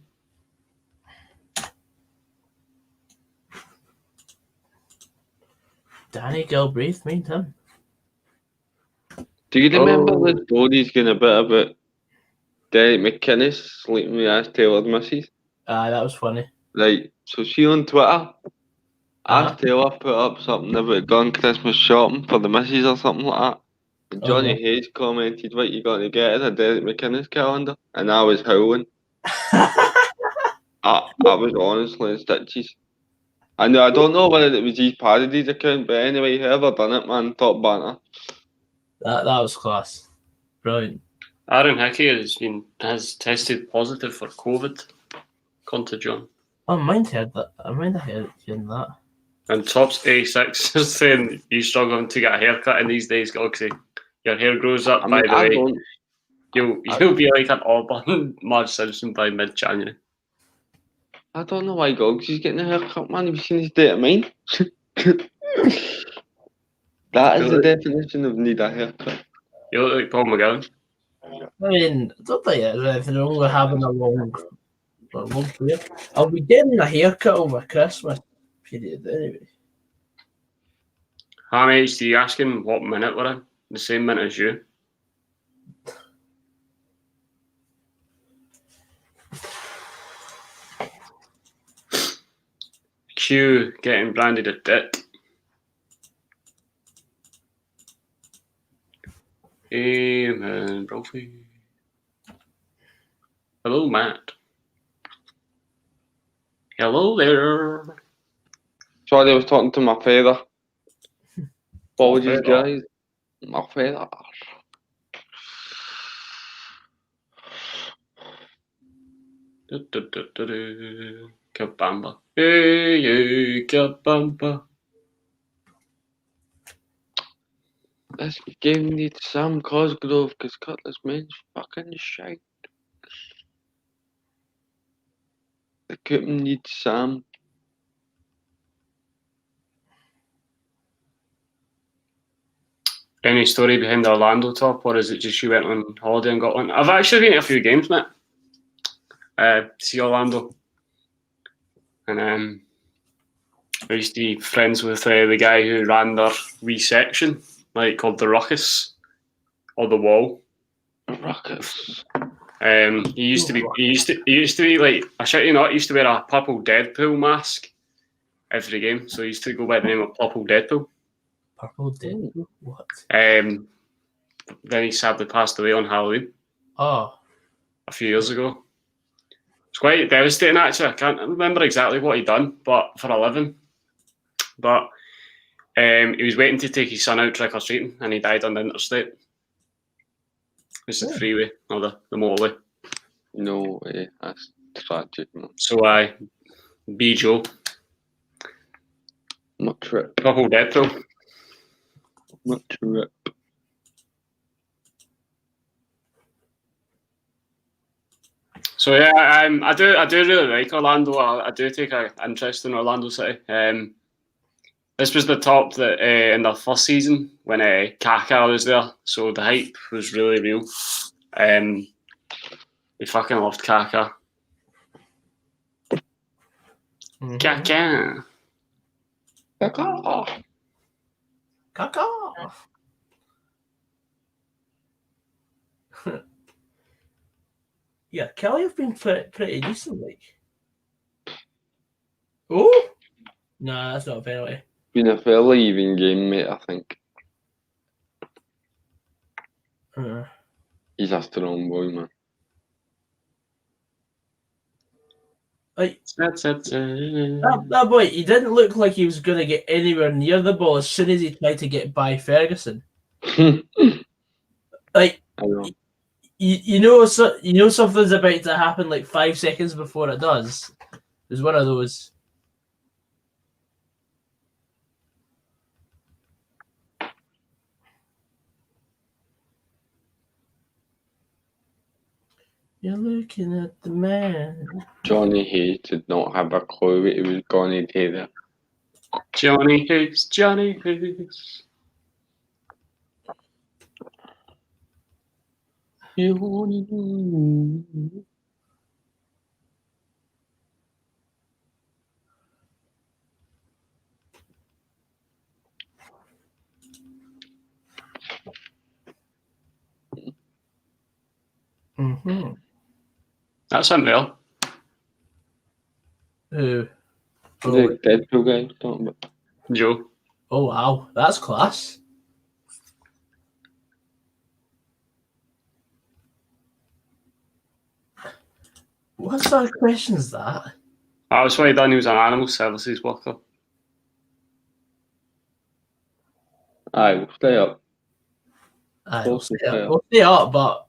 Danny Galbraith made him. Do you remember the stories going a bit about Derek McInnes sleeping with Ash Taylor's missus? That was funny. Right, so see on Twitter, Ash Taylor put up something about going Christmas shopping for the missus or something like that. And Johnny Hayes commented, what you got to get is a Derek McInnes calendar. And I was howling. I was honestly in stitches. I don't know whether it was his parodies account, but anyway, whoever done it, man, top banter. That was class. Brilliant. Aaron Hickey has tested positive for COVID. Conta John. Oh, mind heard that. I mind I heard that. And Tops A6 is saying you struggling to get a haircut in these days, Gogsy. Your hair grows up, by the way. You'll be like an Auburn Marge Simpson by mid-January. I don't know why Gogsy's getting a haircut, man. Have you seen his date of mine? That is the definition of need a haircut. You look like Paul McGowan. I mean, I don't think there's anything wrong with having a long career. I'll be getting a haircut over Christmas period anyway. How much do you ask him what minute we're in? The same minute as you. Q getting branded a dick. Amen, Brophy. Hello, Matt. Hello there. Sorry, I was talking to my feather. Apologies, guys. My feather. Kabamba. Hey, kabamba. This game needs Sam Cosgrove because Cutlass Man's fucking shite. The Coupon needs Sam. Any story behind the Orlando top, or is it just you went on holiday and got one? I've actually been to a few games, mate. See Orlando. And I used to be friends with the guy who ran their wee section, like called the Ruckus, or the Wall. Ruckus. He used to be like, I shit you not, he used to wear a purple Deadpool mask every game, so he used to go by the name of Purple Deadpool. Purple Deadpool? What? Then he sadly passed away on Halloween. Oh. A few years ago. It's quite devastating, actually. I can't remember exactly what he'd done, but for a living. But he was waiting to take his son out trick-or-treating, and he died on the interstate. It's the freeway, or the motorway. No way, that's tragic, man. So B. Joe. Much rip. Purple Deadpool. Much rip. So yeah, I do really like Orlando. I do take an interest in Orlando City. This was the top that in the first season when Kaká was there, so the hype was really real. We fucking loved Kaká. Kaká. Kaká. Kaká. Yeah, Kelly have been pretty decent, like. Oh? Nah, that's not a penalty. Been a fairly even game, mate, I think. He's a strong boy, man. Like, that boy, he didn't look like he was going to get anywhere near the ball as soon as he tried to get by Ferguson. Like, you know something's about to happen like 5 seconds before it does. It was one of those. You're looking at the man. Johnny Hayes did not have a clue what he was going to do there. Johnny Hayes, Johnny Hayes. You wanna know? Mm-hmm. That's unreal. Who? The Deadpool guy talking about. Joe. Oh, wow. That's class. What sort of question is that? That's what he done. He was an animal services worker. Aye, we'll stay up. Aye, We'll stay up. we'll stay up, but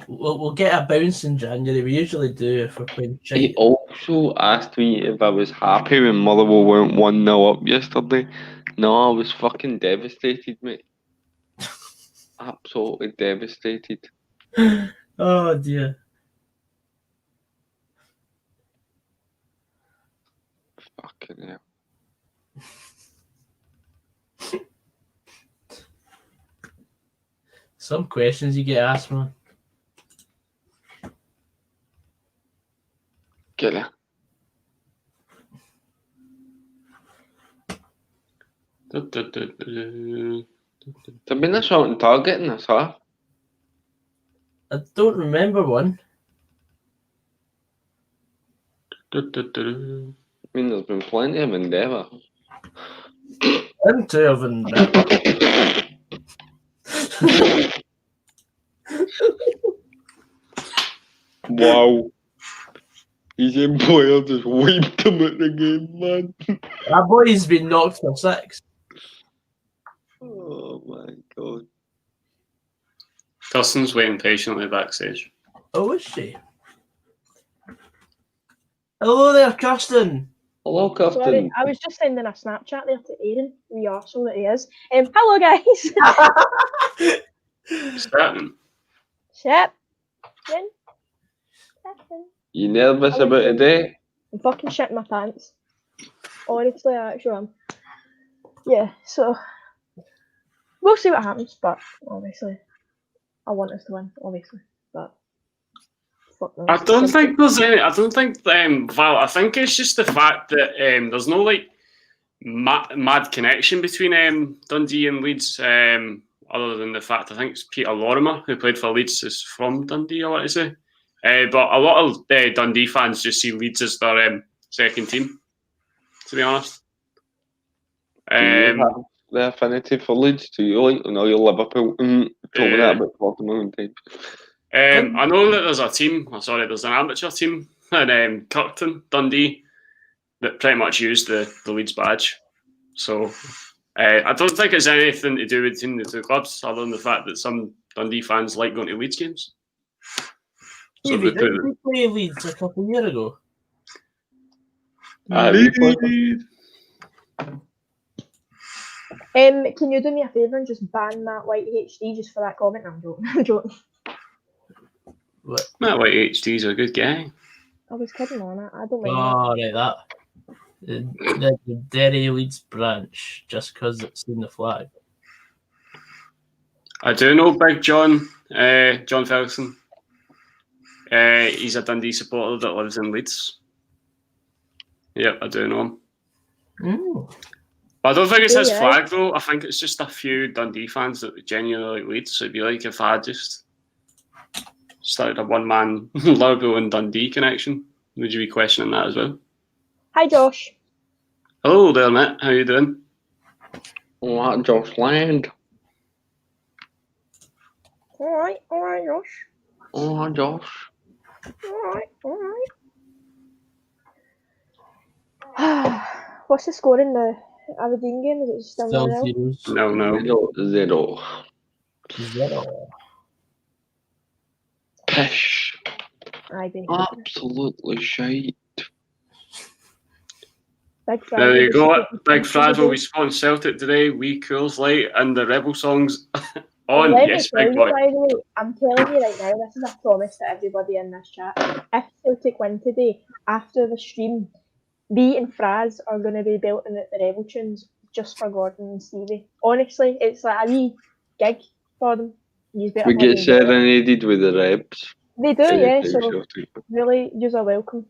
we'll get a bounce in January. We usually do if we're playing He shite. also asked me if I was happy when Motherwell went 1-0 up yesterday. No, I was fucking devastated, mate. Absolutely devastated. Oh, dear. Fucking hell. Some questions you get asked, man. Get it. There's been a shot on target in this, huh? I don't remember one. I mean, there's been plenty of endeavour. Plenty of endeavour. Wow. His employer just wiped him at the game, man. That boy's been knocked for 6. Oh my god. Kirsten's waiting patiently backstage. Oh, is she? Hello there, Kirsten. Hello, Captain. Sorry, I was just sending a Snapchat there to Aaron, the arsehole that he is. Hello, guys. What's happening? Shit. When? Captain. You nervous about today? I'm fucking shitting my pants. Honestly, I actually am. Yeah, so we'll see what happens, but obviously, I want us to win, obviously, but fuck knows. I don't think there's any. I don't think Val. I think it's just the fact that there's no like mad connection between Dundee and Leeds. Other than the fact I think it's Peter Lorimer who played for Leeds is from Dundee. I want to say, but a lot of Dundee fans just see Leeds as their second team. To be honest. Do you have the affinity for Leeds? Do you like your Liverpool? Told me that about 40 million times. I know that there's a team. There's an amateur team in Kirkton, Dundee, that pretty much used the Leeds badge. So I don't think it's anything to do with between the two clubs, other than the fact that some Dundee fans like going to Leeds games. So Stevie, didn't we play Leeds a couple of years ago? Can you do me a favour and just ban Matt White HD just for that comment? I'm joking. I'm joking. What? Matt White HD's a good guy. I was kidding on it. I don't mind. Oh, right, that. The Derry Leeds branch, just because it's in the flag. I do know Big John, John Ferguson. He's a Dundee supporter that lives in Leeds. Yep, I do know him. Mm. But I don't think it's his Yeah. flag though. I think it's just a few Dundee fans that genuinely like Leeds. So it'd be like if I just started a one-man Liverpool and Dundee connection. Would you be questioning that as well? Hi, Josh. Hello there, mate. How you doing? Oh, Josh Land. All right, Josh. Oh, Josh. All right. What's the score in the Aberdeen game? Is it still Still 0-0? zeros. No. 0-0. Zero. Pish. Aye, been Absolutely shite. Big Fran There you was go. speaking Big to Frad will today. be supporting Celtic today. We Coors Light and the Rebel songs On, Let yes, me tell big you, boy. by the way, I'm telling you right now, this is a promise to everybody in this chat. If Celtic win today, after the stream, me and Fraz are going to be belting at the Rebel tunes just for Gordon and Stevie. Honestly, it's like a wee gig for them. You better We get fucking do it. serenaded with the reps. They do, yeah, so Celtic. really, yous are welcome.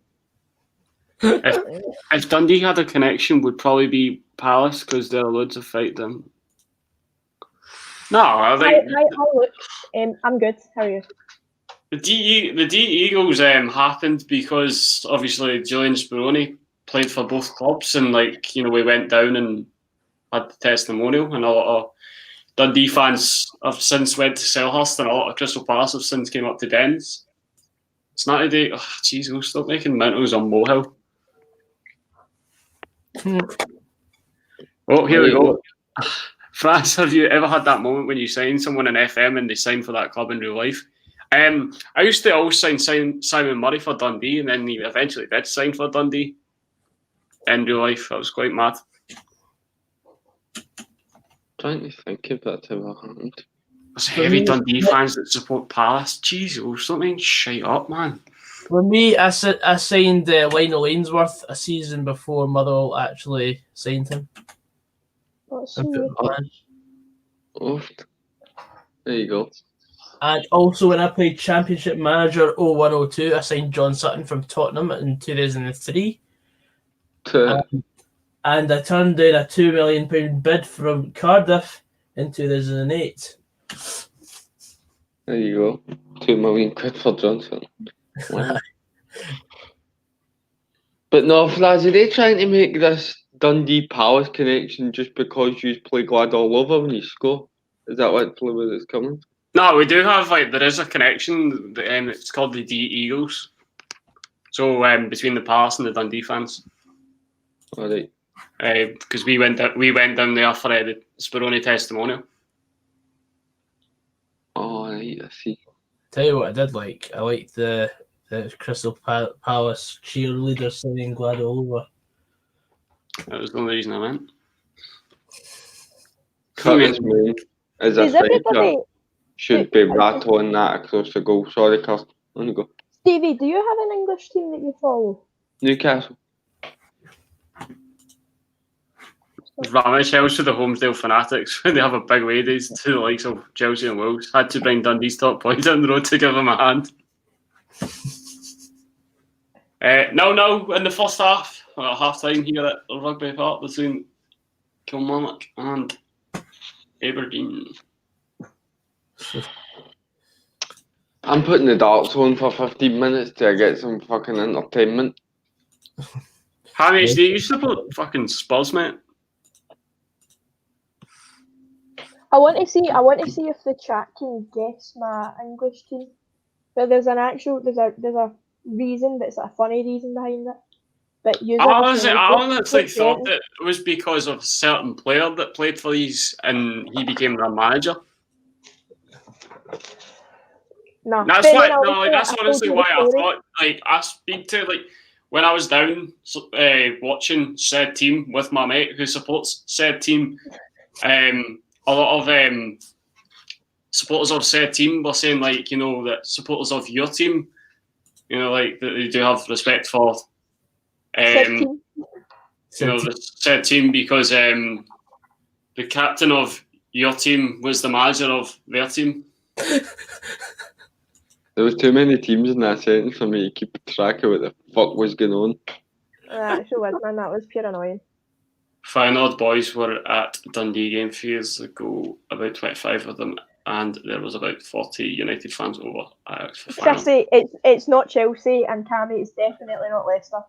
If Dundee had a connection, would probably be Palace because there are loads of fight them. No, I think Hi, look. I'm good. How are you? the D Eagles happened because obviously Julian Speroni played for both clubs, and we went down and had the testimonial, and a lot of Dundee fans have since went to Selhurst, and a lot of Crystal Palace have since came up to Dens. It's not a day. Oh, jeez, we'll stop making mentals on Mohill. Oh, here we go. Franz, have you ever had that moment when you sign someone in FM and they sign for that club in real life? I used to always sign Simon Murray for Dundee, and then he eventually did sign for Dundee in real life. That was quite mad. Trying to think if that's ever happened. There's heavy Dundee fans that support Palace. Jeez, something shite up, man. For me, I signed Lionel Ainsworth a season before Motherwell actually signed him. Let's And see. put him on. Oft. There you go. And also, when I played Championship Manager 0102, I signed John Sutton from Tottenham in 2003. And I turned down a £2 million bid from Cardiff in 2008. There you go. £2 million for Johnson. Wow. But no, Fraz, are they trying to make this Dundee Palace connection just because you play glad all over when you score? Is that literally where it's coming? No, we do have there is a connection. It's called the D Eagles. So between the Palace and the Dundee fans. All right. Because we went down there for the Speroni testimonial. Oh, right, I see. Tell you what I did like. I liked the Crystal Palace cheerleader singing glad all over. That was the only reason I went. Curtis Moon is a Is everybody... striker. Should be rattling that across the goal. Sorry, Kirst. On you go. Stevie, do you have an English team that you follow? Newcastle. Ramish Chelsea, the Holmesdale Fanatics, when they have a big way days to the likes of Chelsea and Wolves. Had to bring Dundee's top point on the road to give them a hand. No, in the first half, half time here at Rugby Park between Kilmarnock and Aberdeen. I'm putting the darts on for 15 minutes to get some fucking entertainment. Hamish, do you support fucking Spurs, mate? I want to see if the chat can guess my English team. But there's a reason, but it's a funny reason behind it. But I honestly thought that it was because of a certain player that played for these and he became their manager. No, that's honestly why I thought. I speak to when I was down watching said team with my mate who supports said team. A lot of supporters of said team were saying that supporters of your team, that they do have respect for the said team because the captain of your team was the manager of their team. There was too many teams in that sentence for me to keep track of what the fuck was going on. Actually was, man. That was pure annoying. Fine Odd Boys were at Dundee game a few years ago, about 25 of them, and there was about 40 United fans over. Chrissy, it's not Chelsea, and Cammy is definitely not Leicester.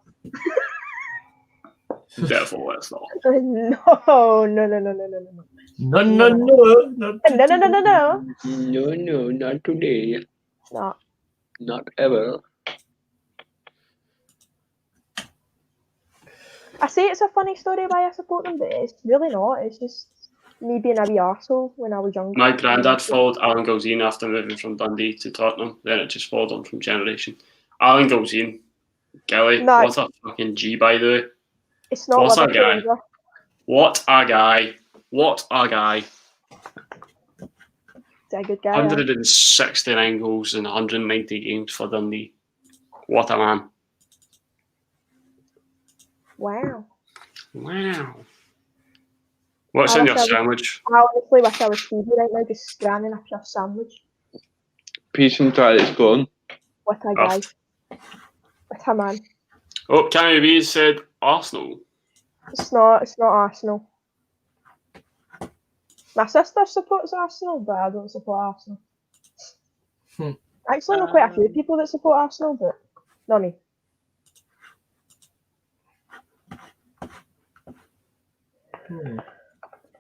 Definitely Leicester. No. No, not today. No. Not ever. I say it's a funny story why I support them, but it's really not. It's just me being a wee arsehole when I was younger. My granddad followed Alan Gilzean after moving from Dundee to Tottenham. Then it just followed on from generation. Alan Gilzean, Gilly, what a fucking G, by the way. It's not what a guy. Either. What a guy. What a guy. a good guy. 169 goals in 190 games for Dundee. What a man. Wow. Wow. What's in your sandwich? I honestly wish I was Stevie right now, just scanning a pure sandwich. Peace and try it's gone. What a guy. What a man. Oh, Cammy B said Arsenal. It's not Arsenal. My sister supports Arsenal, but I don't support Arsenal. Actually, know quite a few people that support Arsenal, but not me.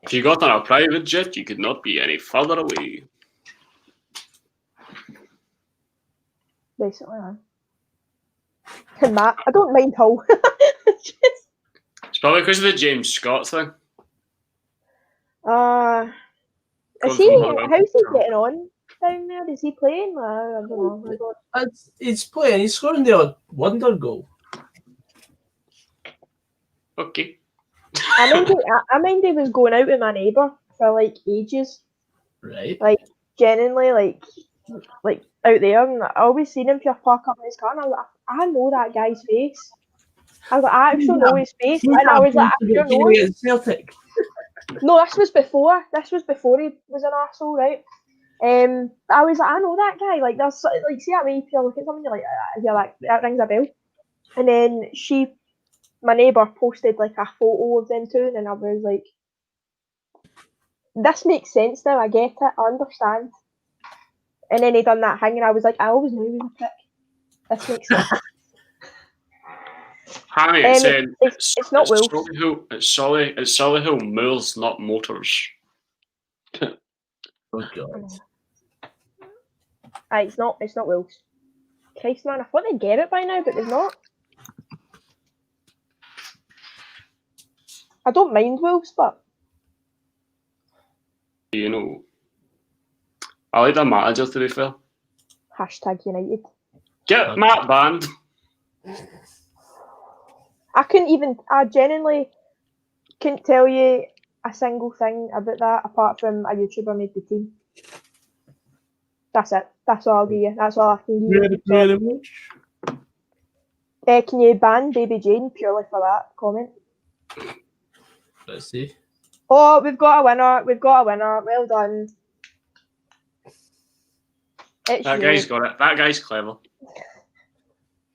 If you got on a private jet, you could not be any further away. Basically, and Matt, I don't mind Hull. It's probably because of the James Scott thing. How's he getting on down there? Is he playing? I don't know. He's playing. He's scoring the odd wonder goal. Okay. I mind he was going out with my neighbour for like ages. Right. Like genuinely, like out there, and I always seen him park up in his car, and I was like, I know that guy's face. I was like, I actually know his face, and I was like, I sure know. Celtic. No, this was before. This was before he was an arsehole, right? I was like, I know that guy. Like, there's like, see that way if you look at something, you're like, that rings a bell. And then my neighbour posted like a photo of them two, and I was like, this makes sense now. I get it. I understand. And then he done that thing, and I was like, I always knew he was a prick. This makes sense. Hammy, it's not Wolves. It's Solihull Moors, not Motors. Oh God. It's not Wolves. Christ, man, I thought they'd get it by now, but they've not. I don't mind Wolves, but you know, I like their manager, to be fair. # United. Get Matt banned. I genuinely couldn't tell you a single thing about that apart from a YouTuber made the team. That's it. That's all I'll give you. That's all I can give you. Can you ban Baby Jane purely for that comment? Let's see. Oh, we've got a winner. Well done. That guy's got it. That guy's clever.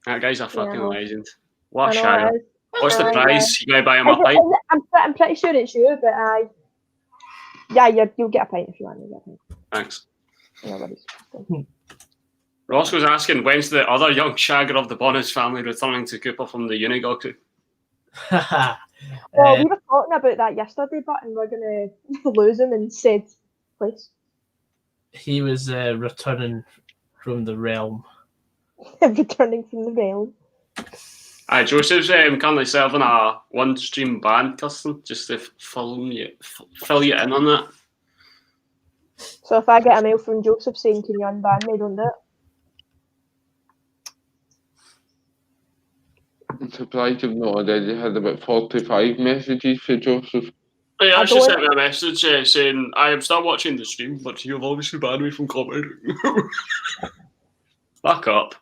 That guy's a fucking legend. What a shagger. What's the prize? You going to buy him a pint? I'm pretty sure it's you, but you'll get a pint if you want. You'll get a pint. Thanks. No worries. Ross was asking, when's the other young shagger of the Bonus family returning to Cooper from the Unigog? Well, we were talking about that yesterday, but we're going to lose him in said place. He was returning from the realm. Returning from the realm. Joseph's currently serving a one-stream ban, Kirsten, just to fill you in on that. So if I get a mail from Joseph saying, can you unban me, don't do it. I'm surprised you've not already had about 45 messages for Joseph. He actually sent me a message saying, I am still watching the stream, but you've obviously banned me from commenting. Back up.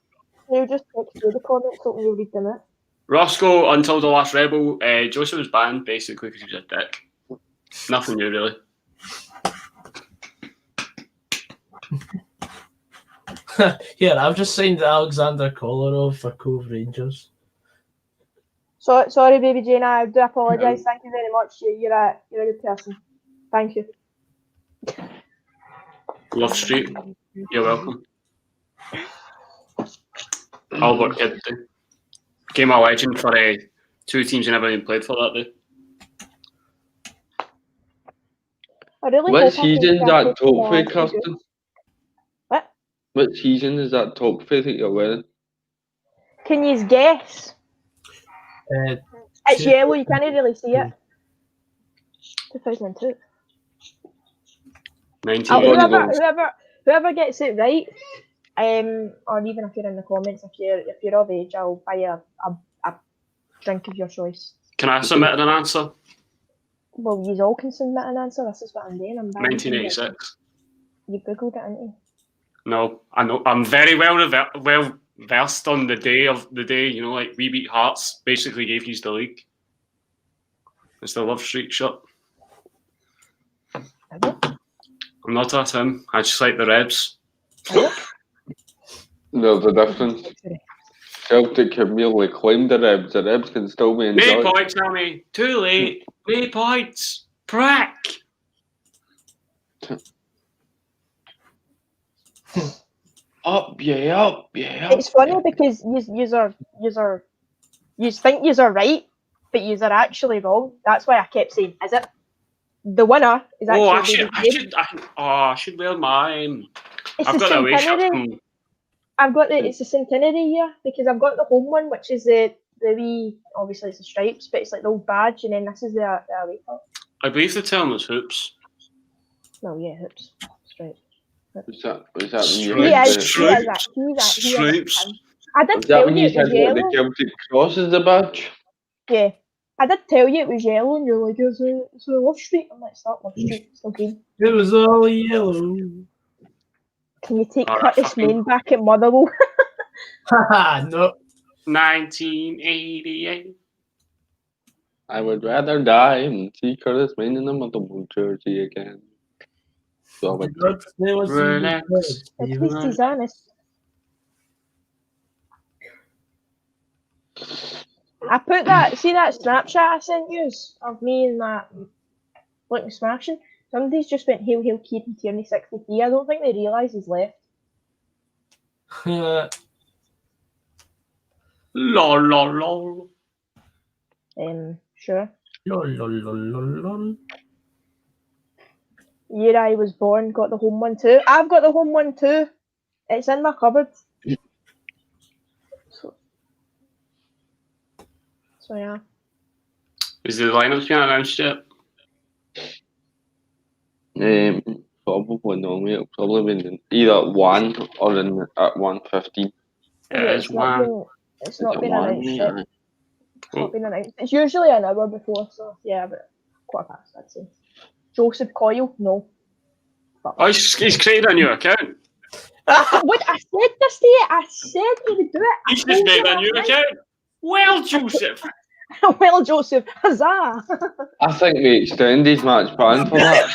You just text through the comments, so you'll read them out. Roscoe, until the last rebel, Joseph was banned basically because he was a dick. Nothing new, really. Here, I've just signed Alexander Kolarov for Cove Rangers. So, sorry, Baby Jane, I do apologise. Thank you very much. You're a good person. Thank you. Love Street, you're welcome. Albert Kid became a legend for two teams you never even played for that day. What season is that top for, Kirsten? What? What season is that top for that you're wearing? Can you guess? It's yellow, you can't really see it. 2002. 19. Whoever gets it right, or even if you're in the comments, if you're of age, I'll buy you a drink of your choice. Can I submit an answer? Well, you all can submit an answer. This is what I'm doing. I'm buying 1986. You googled it, didn't you? No, I know. I'm very well versed on the day. You know, like we beat Hearts. Basically, gave you the league. It's the Love Streak shirt. I'm not at him. I just like the Rebs. There's a difference. Celtic can merely claim the Rebs. The Rebs can still be enjoyed. No points, Tommy. Too late. No points. Prick. Up, yeah, up, yeah. It's funny because you think you're right, but you're actually wrong. That's why I kept saying, "Is it?" The winner is actually. I should wear mine. It's I've the got a wish. centenary. It's the centenary year because I've got the home one, which is the wee. Obviously, it's the stripes, but it's like the old badge, and then this is the away part. I believe the term was hoops. No, yeah, hoops, stripes. Was that Stripes. I did tell you it was yellow. The Celtic cross is the badge? Yeah. I did tell you it was yellow, and you're like, it's a Love Street. I'm like, it's not Love Street, it's still green. It was all yellow. Can you take Curtis Main back at Motherwell? Haha, no. 1988. I would rather die and see Curtis Main in the Motherwell jersey again. So Relax. At least he's honest. I put that, see that Snapchat I sent you of me and that looking smashing? Somebody's just went, hail, hail, Kieran Tierney 63. I don't think they realise he's left. Lol, lol, lol. Sure. Lol, lol, lol, lol, lol. Year I was born, got the home one too. I've got the home one too. It's in my cupboard. So yeah. Is the lineup being announced yet? Probably no, mate. It'll probably be either at 1 or at 1:15. It's one. It's not been announced yet. It's not been announced. It's usually an hour before, so yeah, but quarter past, I'd say. Joseph Coyle, no. Oh, he's created a new account. What? I said this to you. I said he would do it. He's just made a new account. Well, Joseph. Well, Joseph, huzzah! I think we extended match plan for that.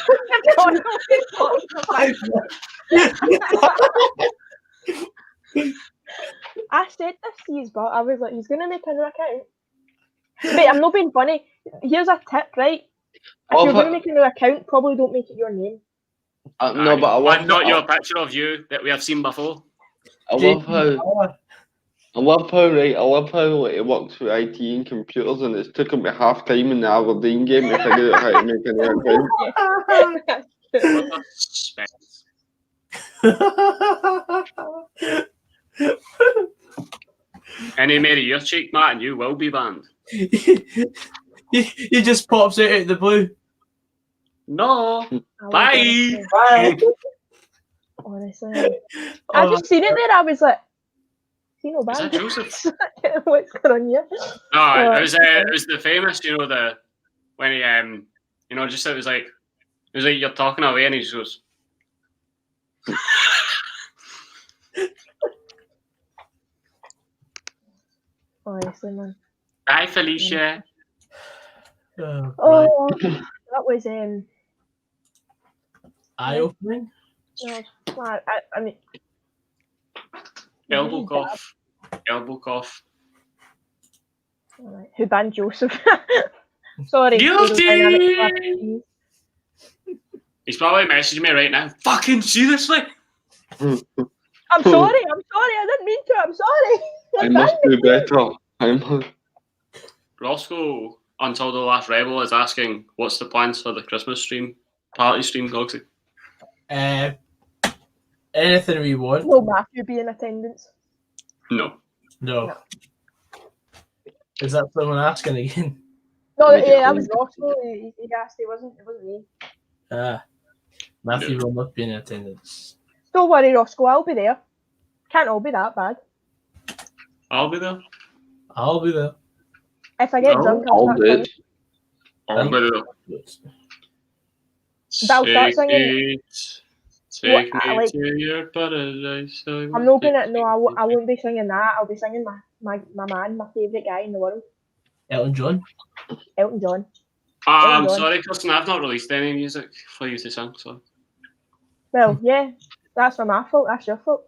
I said this to you, but I was like, he's going to make a new account. Wait, I'm not being funny. Here's a tip, right? If you're going to make a new account, probably don't make it your name. No, but I love and not your picture of you that we have seen before. I love how like, it works with IT and computers, and it's took him half time in the Aberdeen game to figure out how to make a new account. Suspense. Any Mary your cheek, Matt, and you will be banned. He just pops out of the blue. No. Bye. Bye. Honestly. I just seen it there. I was like, see no bad. Is that Joseph? What's going on here? No, it was the famous, when he just it was like you're talking away and he just goes. Honestly, man. Bye, Felicia. Oh, that was eye-opening. No, I mean, Elbow cough. Right. Who banned Joseph? Sorry. Guilty! He's probably messaging me right now. Fucking seriously? I'm sorry. I didn't mean to. I'm sorry. I must do better. Roscoe, until the last rebel, is asking, what's the plans for the Christmas party stream, Gogsy? Anything we want. Will Matthew be in attendance? No. Is that someone asking again? No, yeah, that was Roscoe. He asked. It wasn't me. Matthew will not be in attendance. Don't worry, Roscoe. I'll be there. Can't all be that bad. I'll be there. If I get drunk, I'll start I'll be there. That'll start singing. Take I me like- to your paradise. I'm not gonna. No, I won't be singing that. I'll be singing my man, my favourite guy in the world, Elton John. Elton John. I'm John. sorry, Kirsten. I've not released any music for you to sing. So Well, yeah, that's not my fault. That's your fault.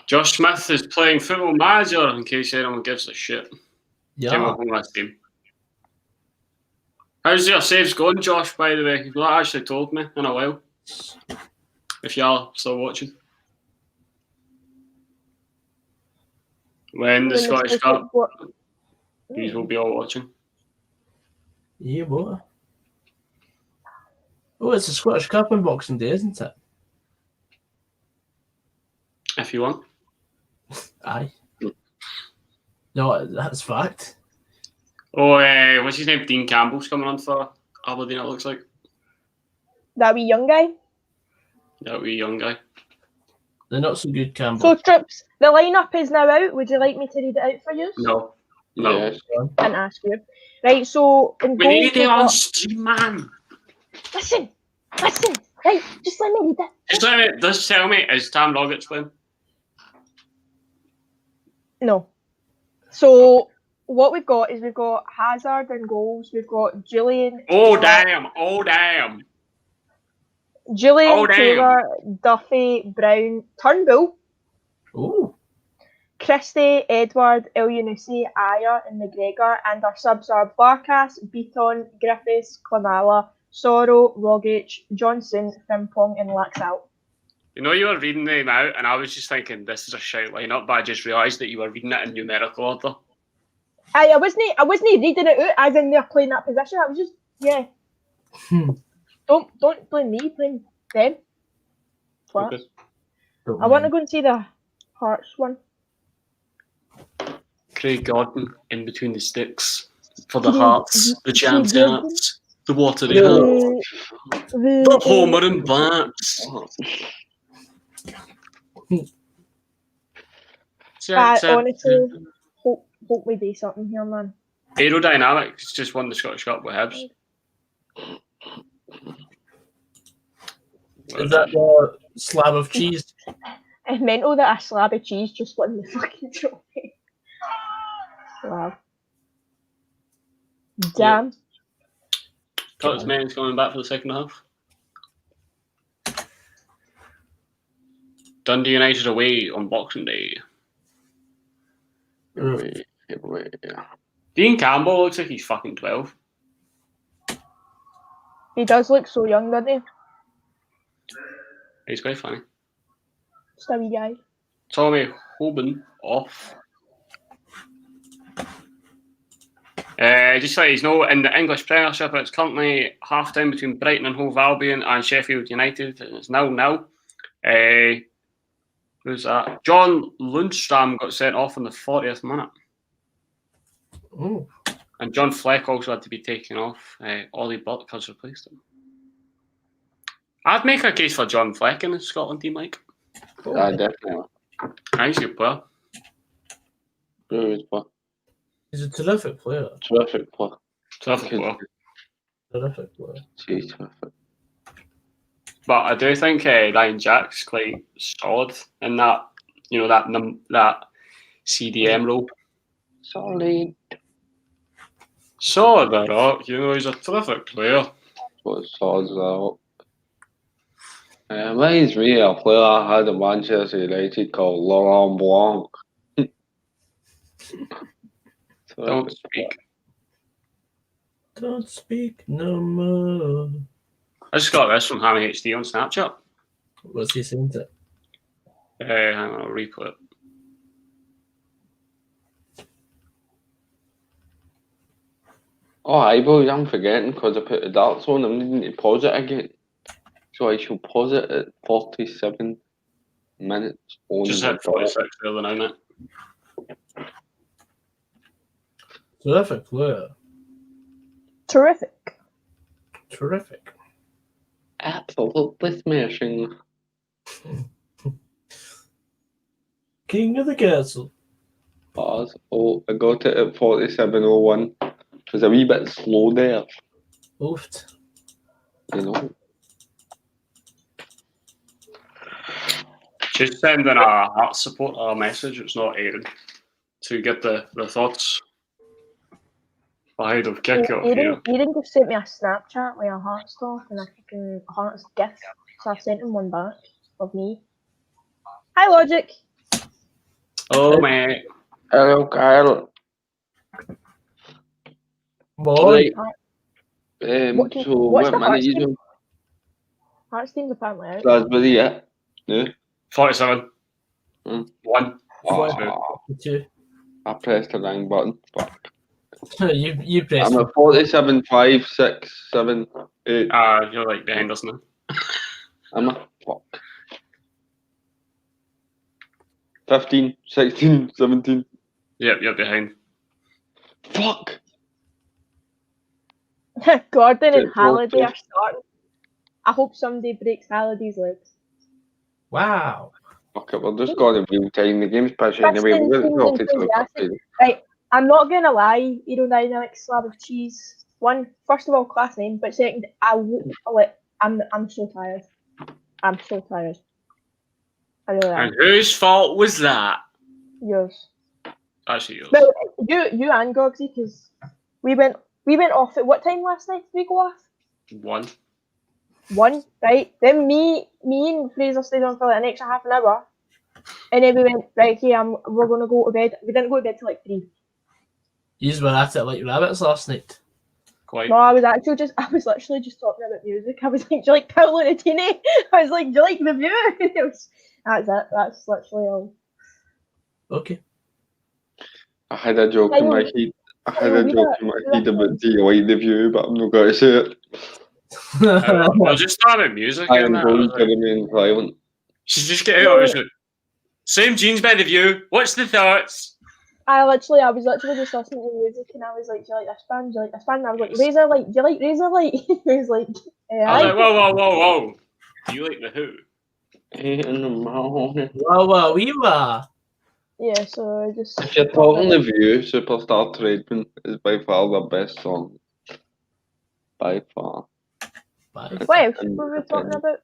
Josh Smith is playing Football Manager. In case anyone gives a shit. Came Yeah. up on my team. How's your saves going, Josh? By the way, you've not actually told me in a while. If you are still watching, when the Scottish Cup, these will be all watching. Yeah, boy. Oh, it's a Scottish Cup on Boxing Day, isn't it? If you want. Aye. No, that's fact. Oh, what's his name? Dean Campbell's coming on for Aberdeen, it looks like. That wee young guy. That wee young guy. They're not so good, Campbell. So, Trips, the lineup is now out. Would you like me to read it out for you? No. Yes. I didn't ask you. Right, so in We goals, need it we've on got- stream, man. Listen. Right, just let me read it. Just tell me, is Tam Roberts playing? No. So what we've got is we've got Hazard in goals. We've got Julian. Oh, Taylor, damn. Julian Oh, damn. Taylor, Duffy, Brown, Turnbull, Oh, Christie, Edward, Elyounoussi, Ayer, and McGregor, and our subs are Barkas, Beaton, Griffiths, Klamala, Sorrow, Rogic, Johnson, Frimpong, and Laxalt. You know, you were reading them out, and I was just thinking, this is a shite lineup, but I just realised that you were reading it in numerical order. I wasn't reading it out as in they're playing that position. I was just Don't blame me, blame them. What? Okay. I want to go and see the Hearts one. Craig Gordon in between the sticks for the Hearts, the Champs Hearts, the Watery Hearts, the Homer and Bats. Honestly, hope we do something here, man. Aerodynamics just won the Scottish Cup with Hibs. is that the slab of cheese? It's mental that a slab of cheese just won the fucking trophy. Wow. Damn. Curtis Mayne's coming back for the second half. Dundee United away on Boxing Day. Dean Campbell looks like he's fucking 12. He does look so young, doesn't he? He's quite funny. Just a wee guy. Tommy Hoban off. Just like he's no in the English Premiership, it's currently half time between Brighton and Hove Albion and Sheffield United. It's 0-0. Who's that? John Lundstram got sent off in the 40th minute. Oh, And John Fleck also had to be taken off. Ollie Burke has replaced him. I'd make a case for John Fleck in the Scotland team, like. Definitely. He's a good player. Very good player. he's a terrific player. Terrific player. Terrific player. Terrific player. She's terrific. But I do think Ryan Jack's quite solid in that, you know, that CDM role. Solid. Solid, that rock. You know, he's a terrific player. What solid that. Reminds me of a player I had at Manchester United called Laurent Blanc. Don't speak. Don't speak no more. I just got this from Hammy HD on Snapchat. What's he saying to it? Hang on, I'll replay it. Oh, hi boys, I'm forgetting because I put the darts on. I'm needing to pause it again. So I shall pause it at 47 minutes on Just the hit 46 the other night. Terrific player. Terrific. Terrific. Absolutely smashing. King of the castle. Pause. Oh, I got it at 47:01. It was a wee bit slow there, Oofed. you know. Just sending a heart support or a message. It's not Aaron to get the thoughts ahead of kickoff. Aaron just sent me a Snapchat with a heart stuff and a fucking heart's gift, so I've sent him one back of me. Hi, Logic. Oh, mate. Hello, Kyle. Boy. What's what the minute you doing? Hearts team's apparently out. Raspberry, yeah. No. 47. 1. Oh, 2. I pressed the wrong button. Fuck. you pressed. I'm at 47, 5, 6, 7, 8. You're like the Henderson. I'm a fuck. 15, 16, 17. Yep, you're behind. Fuck! Gordon and Get Halliday broke. are starting. I hope somebody breaks Halliday's legs. Wow. Fuck it, we're just going in real time. The game's pushing anyway. Kristen We're seems going to enthusiastic. Right, I'm not gonna lie, aerodynamic slab of cheese. One, first of all, class name, but second, I'm so tired. I'm so tired. I really am. And whose fault was that? Yours. Actually, yours. Well, you and Goggsy, because we went off at what time last night? Did we go off? 1. 1, right? Then me and Fraser stayed on for like an extra half an hour, and then we went right. Okay, we're gonna go to bed. We didn't go to bed till like 3. You were at it like rabbits last night. Quite. No, I was literally just talking about music. I was like, do you like Paolo Nutini? I was like, do you like The View? That's it. That's literally all. Okay. I had a joke in my head. About do you like The View, but I'm not going to say it. Well, just start with music. I am going to remain silent. She's just get out of it. Same jeans by The View. What's the thoughts? I was literally just listening to music, and I was like, do you like this band? Do you like this band? And I was like, Razorlight. Do you like Razorlight? He was like, I was like, whoa. Do you like The Who? Wow, we were. Yeah, so I just. If you're talking The View, Superstar Tradesman is by far the best song. By far. What else were we talking about?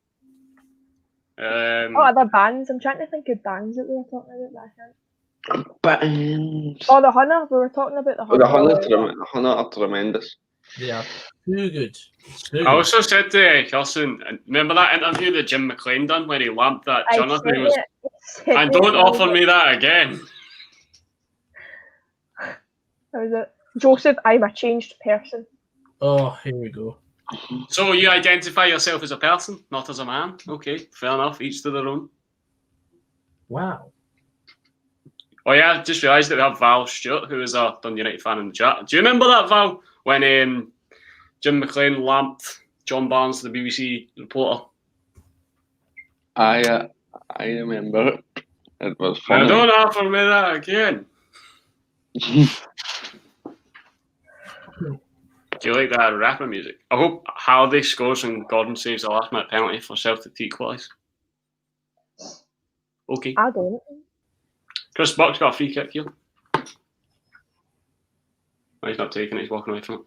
Other bands. I'm trying to think of bands that we were talking about, but I can't. Bands. Oh, the Hunter. We were talking about the Hunter. The Hunter are tremendous. They are too good. I also said to Kirsten, remember that interview that Jim McLean done where he lamped that Jonathan was. And don't offer me that again. How was it? Joseph, I'm a changed person. Oh, here we go. So you identify yourself as a person, not as a man? Okay, fair enough. Each to their own. Wow. Oh yeah, I just realised that we have Val Stewart, who is a Dundee United fan in the chat. Do you remember that, Val, when Jim McLean lamped John Barnes, the BBC reporter? I remember it. It was funny. Don't offer me that again. Do you like that rapper music? I hope Halliday scores and Gordon saves the last minute penalty for Celtic to equalise. Okay. I don't. Chris Buck's got a free kick here. Oh, he's not taking it, he's walking away from it.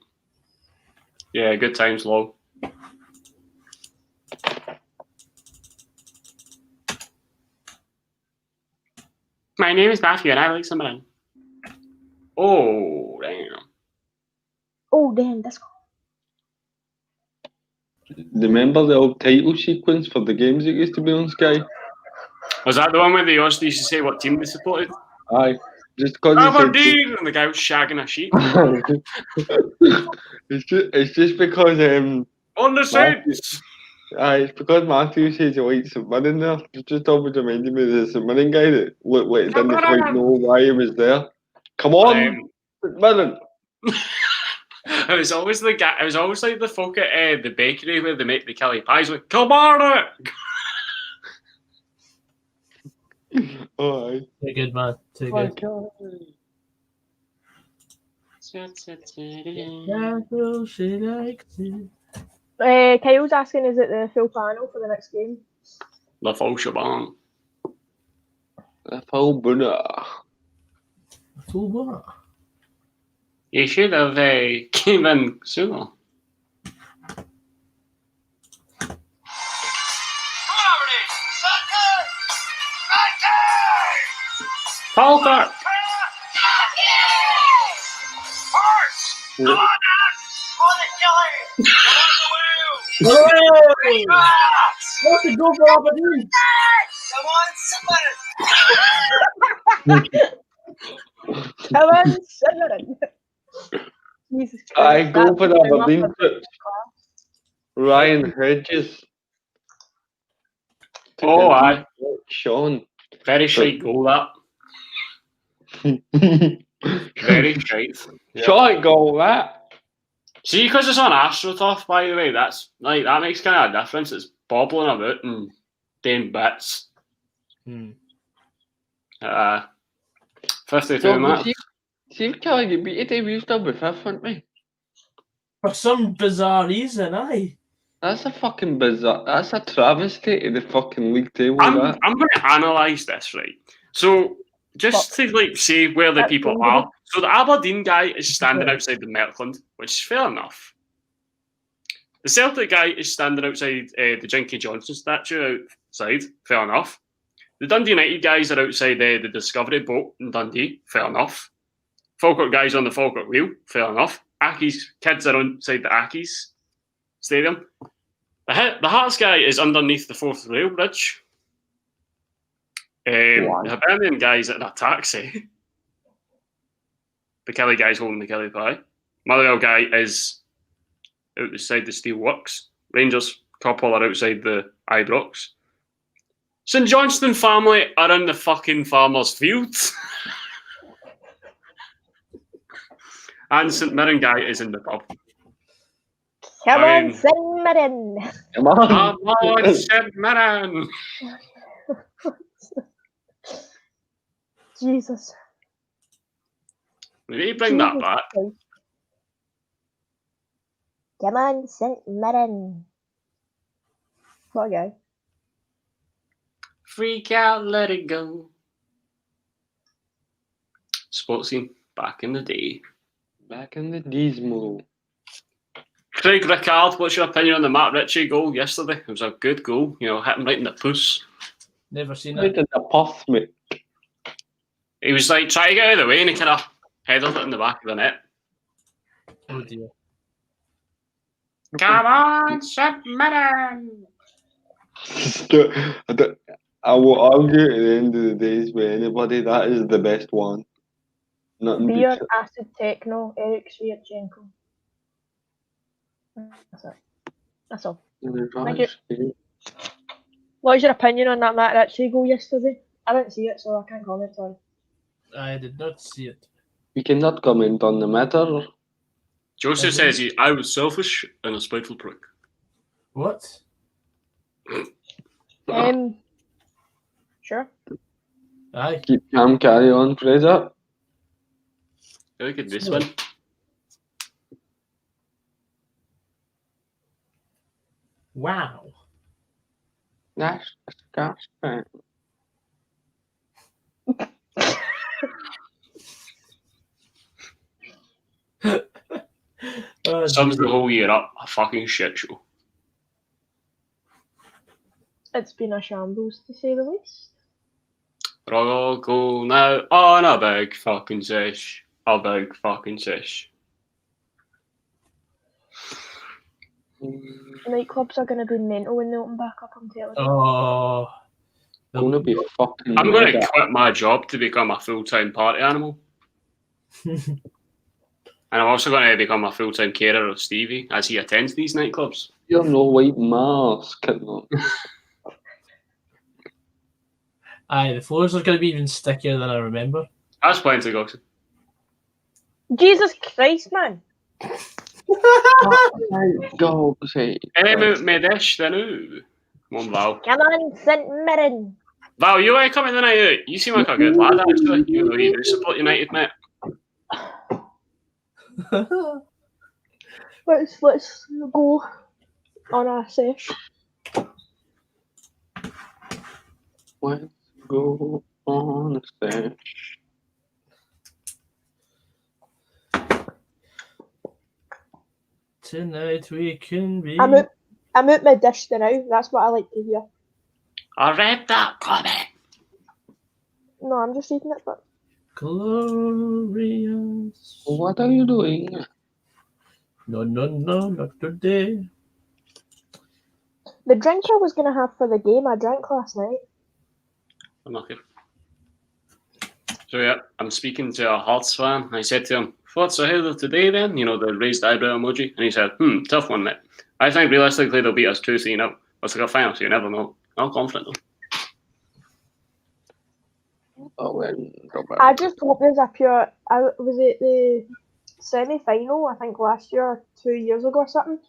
Yeah, good times, lol. My name is Matthew and I like somebody. Oh, damn. Oh, damn, that's cool. Remember the old title sequence for the games that used to be on Sky? Was that the one where they used to say what team they supported? Aye. Just because ABERDEEN! And the guy was shagging a sheep. it's just because On the Saints! it's because Matthew says he likes St Mirren there. It just always reminded me of the St Mirren guy that looked like he didn't quite know why he was there. Come on, St Mirren! It was always the guy. It was always like the folk at the bakery where they make the Kelly pies. Like, KILMARNOCK! Oh, aye. Too good, man. Too good. Kyle's asking, is it the full panel for the next game? The full shebang. The full bunner. Full what? You should have came in sooner. Falkirk. What's the goal for Aberdeen? Come on, Sunderland. Jesus Christ. I go for that was Aberdeen. enough of class. Ryan Hedges. Oh, aye. Sean. Very straight goal, that. Very straight. Shot goal, that. See, because it's on AstroTurf, by the way, that's like that makes kind of a difference. It's bobbling about and doing bits. 52 So, minutes. see if Kelly get beat today, we'll still be fifth, wouldn't we? For some bizarre reason, aye. That's a fucking bizarre. That's a travesty to the fucking league table. I'm that. going to analyse this, right? So, just to like say where the people are. So, the Aberdeen guy is standing outside the Merkland, which is fair enough. The Celtic guy is standing outside the Jinky Johnson statue outside, fair enough. The Dundee United guys are outside the Discovery boat in Dundee, fair enough. Falkirk guys on the Falkirk wheel, fair enough. Aki's kids are outside the Aki's stadium. The Hearts guy is underneath the Forth Rail Bridge. The Hibernian guy's in a taxi. The Kelly guy's holding the Kelly pie. Motherwell guy is outside the Steelworks. Rangers couple are outside the Ibrox. St Johnstone family are in the fucking farmer's fields. And St Mirren guy is in the pub. Come on, St Mirren. Come on. Come on, St Mirren. Jesus. We need to bring that back. Come on, St Mirren. What a guy. Freak out, let it go. Sports scene back in the day. Back in the dismal. Craig Rickard, what's your opinion on the Matt Ritchie goal yesterday? It was a good goal, you know, hit him right in the puss. Never seen Right it. in the puff, mate. He was like trying to get out of the way and he kind of headed it in the back of the net. Oh dear. Come on, St Mirren. I will argue at the end of the days with anybody, that is the best one. Nothing Beer, beats it. acid techno, Eric Sviatchenko. That's it. That's all. Thank you. What is your opinion on that Matt Ritchie goal yesterday? I didn't see it, so I can't comment. Sorry. I did not see it. We cannot comment on the matter. Joseph says I was selfish and a spiteful prick. What? Sure. Aye. Keep calm, carry on, Fraser. Look at this one. Wow. That's disgusting. Sums the whole year up. A fucking shit show. It's been a shambles, to say the least. Roll go now on a big fucking sesh. A big fucking sesh. Nightclubs are going to be mental when they open back up on television. Oh. Gonna be fucking. I'm going to quit my job to become a full-time party animal. And I'm also going to become a full-time carer of Stevie as he attends these nightclubs. You're no white mask. Aye, the floors are going to be even stickier than I remember. That's plenty, Goxon. Jesus Christ, man. Go, say. Me dish then ooh. Come on, Val. Come on, St Mirren. Val, you want to come in the night out? You seem like a good lad, actually. You know, you do support United, mate. Let's go on a sesh. Let's go on a sesh. Tonight we can be. I'm out my dish now. That's what I like to hear. I read that comment. No, I'm just reading it, but Glorious. What are you doing? No, not today. the drink I was going to have for the game, I drank last night. Unlucky. So yeah, I'm speaking to a Hearts fan. I said to him, "What's ahead of today then?" You know, the raised eyebrow emoji. And he said, tough one, mate. I think realistically they'll beat us 2-3 now. It's like a final, so you never know. I'm confident though. Oh, well, I just hope there's a pure. Was it the semi-final? I think last year or 2 years ago or something.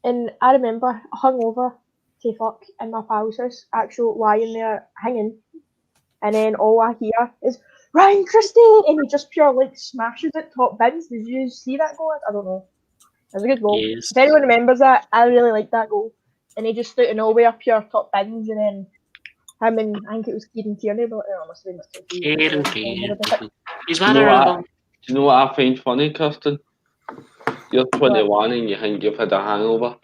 And I remember hungover to fuck in my pal's house, actual lying there hanging, and then all I hear is Ryan Christie, and he just pure like smashes it top bins. Did you see that goal? I don't know. It was a good goal. Yes. If anyone remembers that, I really like that goal. And he just stood in nowhere, pure top bins, and then him and I think it was Kieran Tierney, but it must have been Kieran Tierney. He's Do one you know of what? Do you know what I find funny, Kirsten? You're 21 and you think you've had a hangover.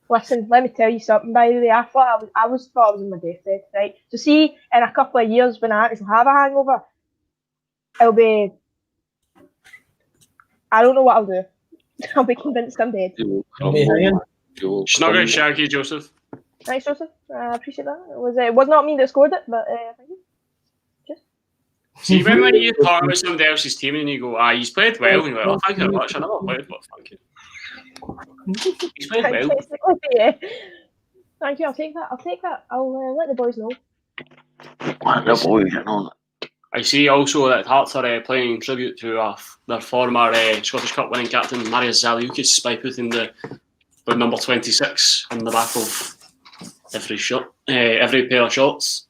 Listen, let me tell you something. By the way, I thought I was on my deathbed, right? So see, in a couple of years when I actually have a hangover, it'll be. I don't know what I'll do. I'll be convinced I'm dead. You You'll be hanging. Snug out Shaggy, Joseph. Thanks, Joseph. I appreciate that. It was not me that scored it, but thank you. See, when like, you talk about somebody else's team and you go, he's played well, and you're like, oh, thank you very much. I never played, but thank you. He's played well. Yeah. Thank you. I'll take that. I'll let the boys know. The boys, you know. I see also that Hearts are playing tribute to their former Scottish Cup winning captain, Marius Zaliukas, by putting the number 26 on the back of every shot, every pair of shots.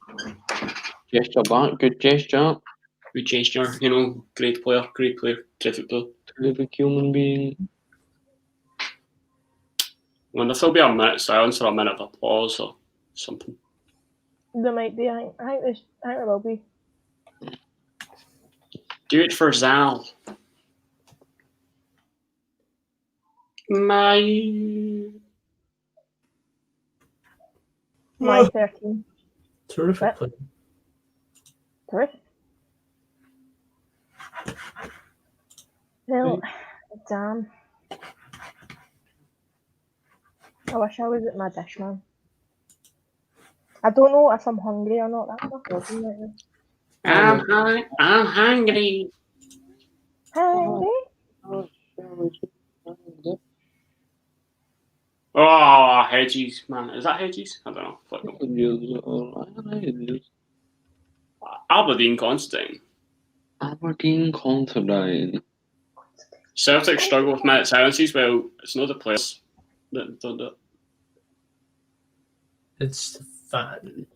Gesture back, good gesture. Good gesture, you know, great player, terrific player. Terrific human being. I wonder if there'll be a minute silence or a minute of applause or something. There might be. I think there will be. Do it for Zal. My 13. Terrific play. Terrific. Well, damn. I wish I was at my dish, man. I don't know if I'm hungry or not. That's my problem right now. I'm hungry. Hungry? Oh, Hedges, man. Is that Hedges? I don't know. Aberdeen Constantine. Aberdeen Constantine. Celtic struggle with minute silences. Well, it's not the players that done that. It's the fans.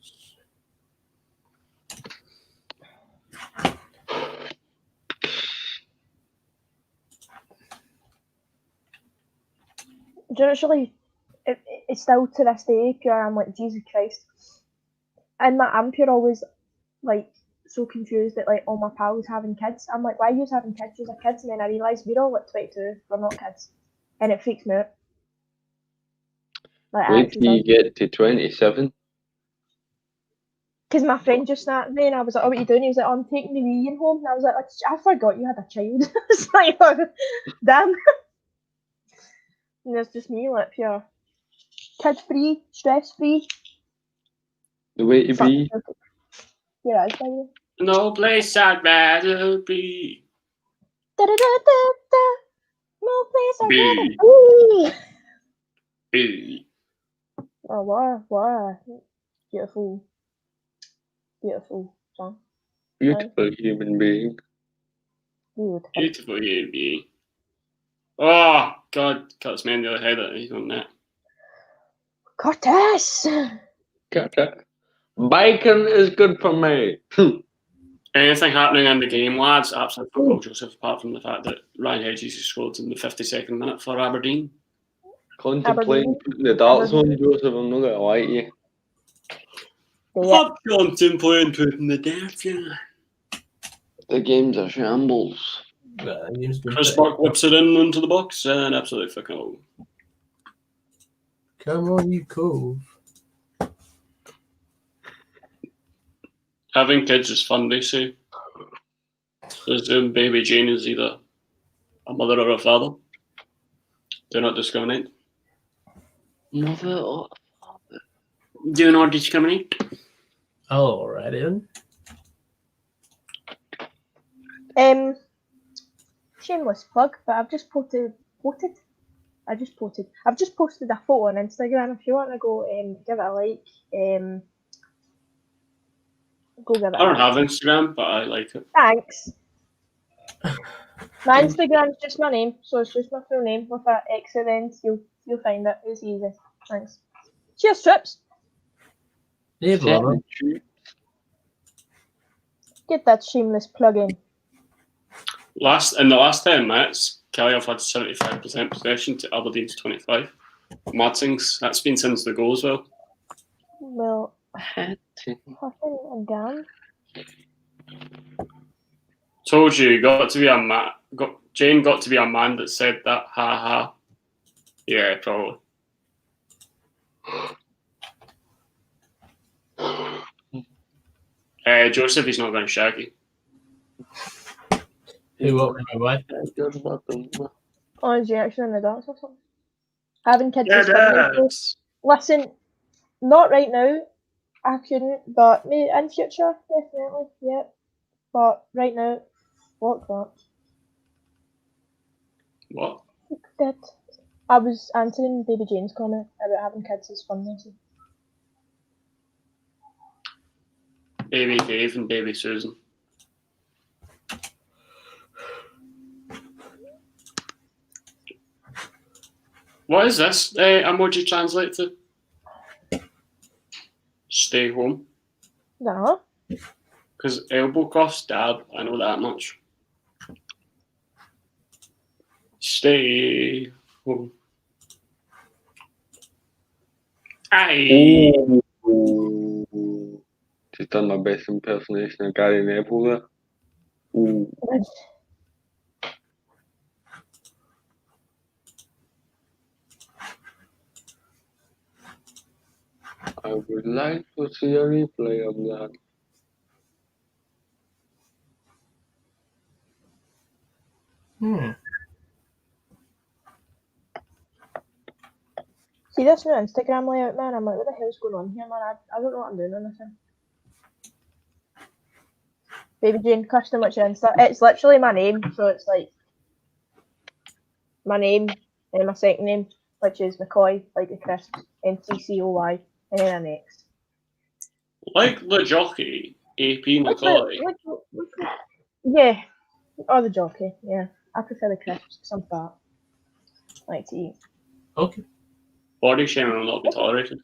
Do you know, actually, it's still to this day, pure, I'm like, Jesus Christ. And I'm pure always, like, so confused that, like, all my pals having kids. I'm like, why are you having kids? You're kids. And then I realise we're all, like, 22. We're not kids. And it freaks me out. Like, Wait till you get to 27. Because my friend just snapped me and I was like, oh, what are you doing? He was like, oh, I'm taking the wee home. And I was like, I forgot you had a child. It's like, oh, damn. And it's just me, like, pure kid-free, stress-free. The way to be. Yeah, it's like, No place I'd rather be. da-da-da-da-da. No place I'd Be. rather Be. Oh, wow. Beautiful song. Beautiful human being. Beautiful human being. Oh, God. Cuts me in the other head that he's on that. Cortez! Bacon is good for me. Anything happening in the game, lads? Absolutely fuck all, Joseph, apart from the fact that Ryan Hedges has scored in the 52nd minute for Aberdeen. Contemplating putting the darts on, Joseph, I'm not going to lie to you. I'm contemplating putting the darts on. The game's a shambles. Chris Buck whips it in into the box and absolutely fucking all. Come on, you cove. Having kids is fun, they say. Presume baby Jane is either a mother or a father. Do not discriminate. Mother or Do not discriminate. Alrighty then. Shameless plug, but I've just posted a photo on Instagram. If you want to go give it a like, go give it I don't a like. have Instagram, but I like it. Thanks. My Instagram's just my name, so it's just my full name with an X at the end. You'll find it. It's easy. Thanks. Cheers, trips. Yeah, brother. Get that shameless plug in. In the last 10 minutes, Kelly have had 75% possession to Aberdeen's 25. Matsings, that's been since the goal as well. Well, fucking again. Told you, Jane got to be a man that said that. Ha ha. Yeah, probably. Joseph, he's not going shaggy. Who walked my way? Oh, is he actually in the dance or something? Having kids Yeah, is fun. Listen, not right now. I couldn't, but maybe in future, definitely. Yeah. But right now, what that? What? That I was answering Baby Jane's comment about having kids is fun. Baby Dave and Baby Susan. What is this emoji translate to? Stay home. No. Because elbow cuffs, dad, I know that much. Stay home. Aye. Ooh. Just done my best impersonation of Gary Neville there. Ooh. I would like to see a replay of that. See this new Instagram layout, man? I'm like, what the hell's going on here, man? I don't know what I'm doing on this thing. Baby Jane, custom what's your Insta? It's literally my name, so it's like my name and my second name, which is McCoy, like the crisp, MTCOY, and then an X. Like the jockey, AP McCoy. Yeah, or the jockey, yeah. I prefer the crisps because I'm fat. I like to eat. Okay. Body shaming will not be tolerated.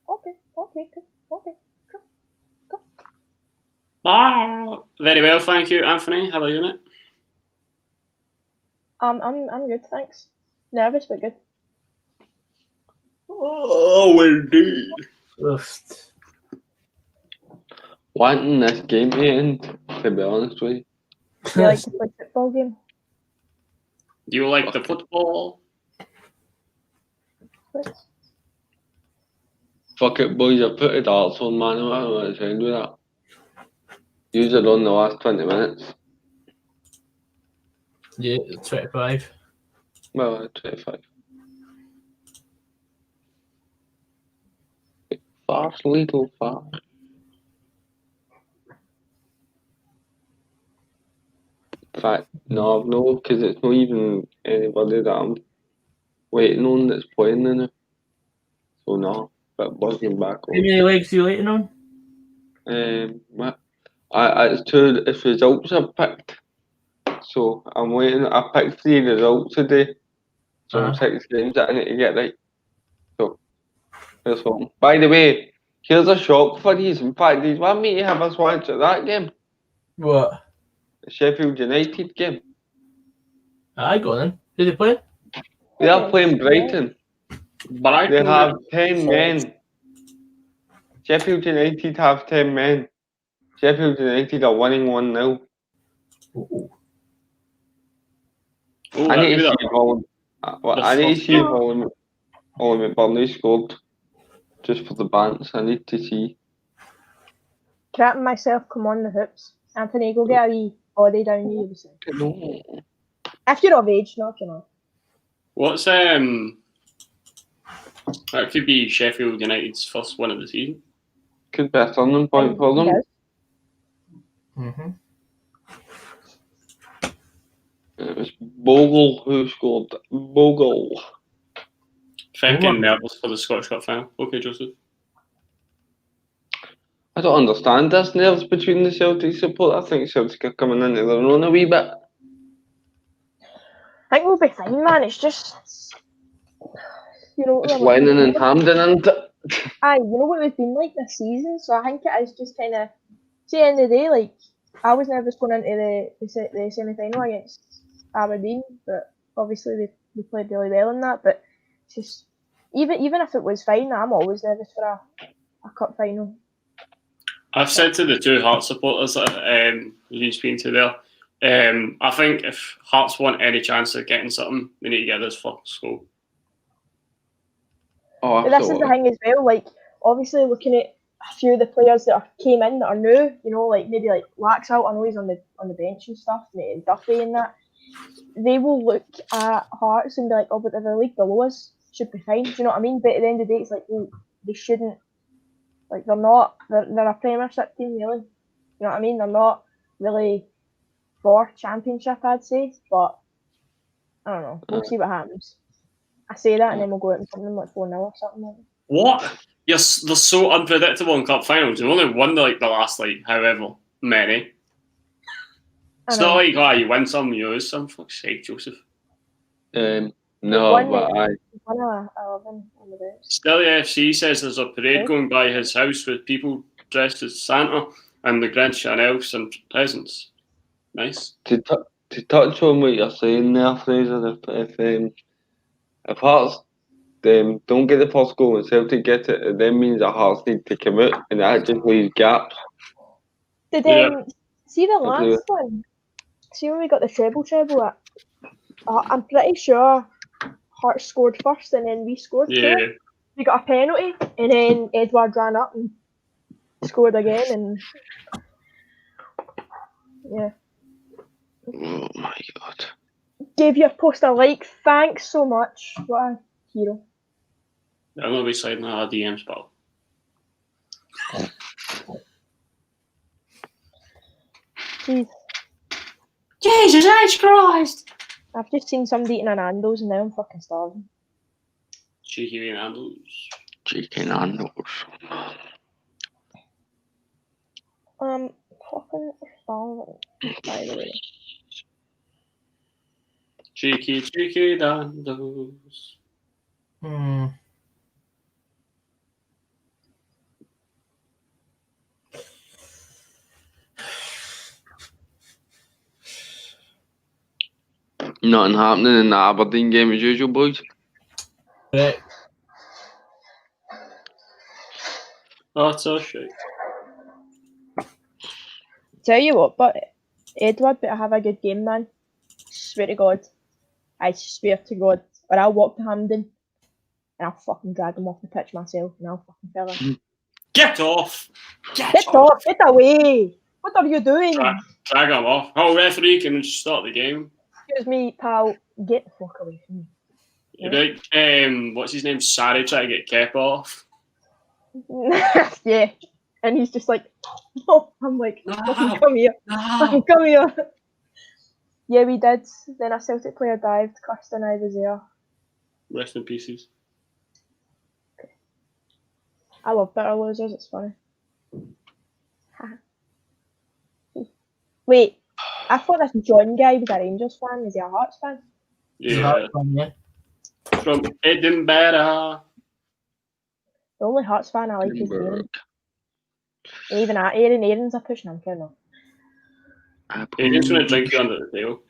Okay. Ah, very well, thank you, Anthony. How are you, mate? I'm good, thanks. Nervous but good. Oh, indeed. Wanting this game to end, to be honest with you. Do you like to play football game? Do you like the football? Fuck it, boys, I put the darts on, man. I don't know what to end with that. Use it on the last 20 minutes. Yeah, 25. Well, 25. Fast, little fast. In fact, no, because it's not even anybody that I'm waiting on that's playing in it. So no, but working back How many legs are you waiting on? what? It's results I've picked. So I'm waiting. I picked 3 results today. So 6 games that I need to get right. So here's one. By the way, here's a shock for these. In fact, these want me to have us watch that game. What? The Sheffield United game. I got then. Who they play? They are playing Brighton. But They have 10 men. Sheffield United have 10 men. Sheffield United are winning 1-0. I need to see if Ollie McBurney scored just for the bants. I need to see. crapping myself, come on the hoops. Anthony, go get a wee body down you. No. If you're of age, not if you're not. What's that could be Sheffield United's first win of the season. Could be a turning point for them. Yes. Mm-hmm. It was Bogle who scored. Bogle. Fucking nervous for the Scottish Cup final. Okay, Joseph. I don't understand this nerves between the Celtic support. I think Celtic are coming into their own a wee bit. I think we'll be fine, man. It's just, you know, It's Lennon and Hampden, isn't it? aye, you know what we've been like this season, so I think it is just kind of, see, at the end of the day, like, I was nervous going into the semi-final against Aberdeen, but obviously they played really well in that, but it's just, even if it was fine, I'm always nervous for a cup final. I've said to the two Hearts supporters that you've been speaking to there, I think if Hearts want any chance of getting something, they need to get this first goal. Oh, But this is the thing as well, like, obviously looking at a few of the players that came in that are new, you know, like maybe like Laxalt, I know he's on the bench and stuff, and Duffy and that, they will look at Hearts and be like, oh, but the league below us should be fine, do you know what I mean? But at the end of the day, it's like, well, they shouldn't, like, they're a Premiership team, really, you know what I mean? They're not really for Championship, I'd say, but I don't know, we'll see what happens. I say that and then we'll go out and something like 4-0 or something like that. What? Yes, they're so unpredictable in cup finals. You've only won like the last however many. It's not like you win some, you lose some. Fuck's sake, Joseph. No, One but I. 11 on the bench. Still, FC says there's a parade going by his house with people dressed as Santa and the Grinch and elves and presents. Nice. To touch on what you're saying there, Fraser, if Hearts don't get the first goal and Celtic get it, it then means that Hearts need to come out and that just leaves gaps. Did see the last one? See when we got the treble at? I'm pretty sure Hearts scored first and then we scored too. We got a penalty and then Edward ran up and scored again and yeah. Oh my god. Gave your post a like. Thanks so much. What a hero. I'm gonna be sliding our DMs, pal. Jeez. Jesus H. Christ! I've just seen somebody eating an Nando's and now I'm fucking starving. Cheeky Nando's. Cheeky Nando's. Fucking starving. By the way. Cheeky Nando's. Nothing happening in the Aberdeen game as usual, boys. Right. Oh, it's all shit. Tell you what, but Edward better have a good game, man. Swear to God. I swear to God. Or I'll walk to Hampden and I'll fucking drag him off the pitch myself and I'll fucking tell him. Get off! Get off! Get away! What are you doing? Drag him off. Oh, referee can start the game. Excuse me, pal. Get the fuck away from me. You'd be like, what's his name? Sarri trying to get Kep off. Yeah. And he's just like, no. I'm like, No. come here. No. Come here. Yeah, we did. Then a Celtic player dived. Kirsten, I was there. Rest in pieces. I love bitter losers. It's funny. Wait, I thought this John guy was a Rangers fan. Is he a Hearts fan? Yeah. From Edinburgh. The only Hearts fan I like is Aaron. And even that, Aaron's a pushing him, kind of. Aaron's going to drink you under the tail.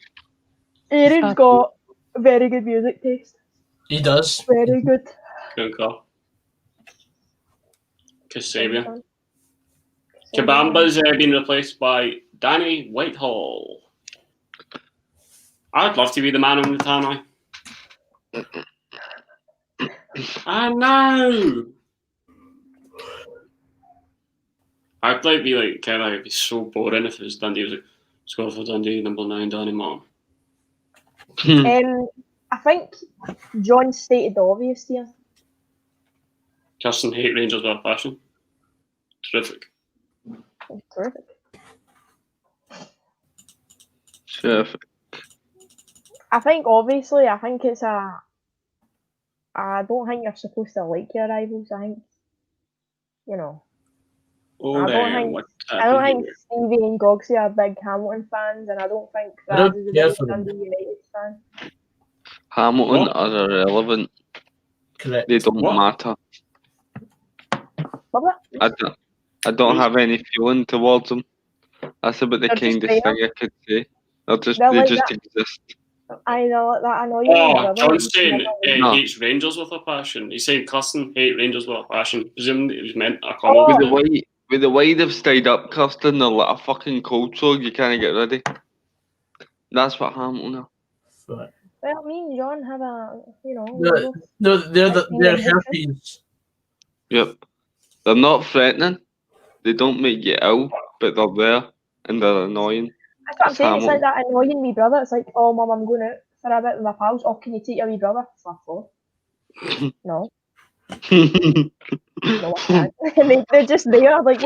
Aaron's got very good music taste. He does. Very good. Concur. Kasabian. Kabamba's been replaced by Danny Whitehall. I'd love to be the man on the tannoy. I know. I'd like be like kind of it'd be so boring if it was Dundee. It was like score for Dundee, number 9, Danny Martin. I think John stated the obvious here. Kirsten hate Rangers with a passion. Terrific. Terrific. Terrific. I think obviously, I think it's a. I don't think you're supposed to like your rivals. I think, you know. Oh, I don't think Stevie and Gogsy are big Hamilton fans, and I don't think Fraz is a big Dundee United fan. Hamilton are irrelevant. Correct. They don't matter. I don't have any feeling towards them. That's about the kindest thing I could say. They just exist. I know that. I know you. Oh, John's saying hates Rangers with a passion. He's saying Kirsten hate Rangers with a passion. Presumably it was meant a comment. With the way they've stayed up, Kirsten, they're like a fucking cold sore you can't get ready. That's what Hamilton are. Right. Well, me and John have a, you know. No, they're herpes. Yep. They're not threatening. They don't make you ill, but they're there and they're annoying. That's what I'm saying. It's like that annoying wee brother. It's like, oh, mum, I'm going out for a bit with my pals. Oh, can you take your wee brother? Fuck off. No. No, I can't. They're just there. Like,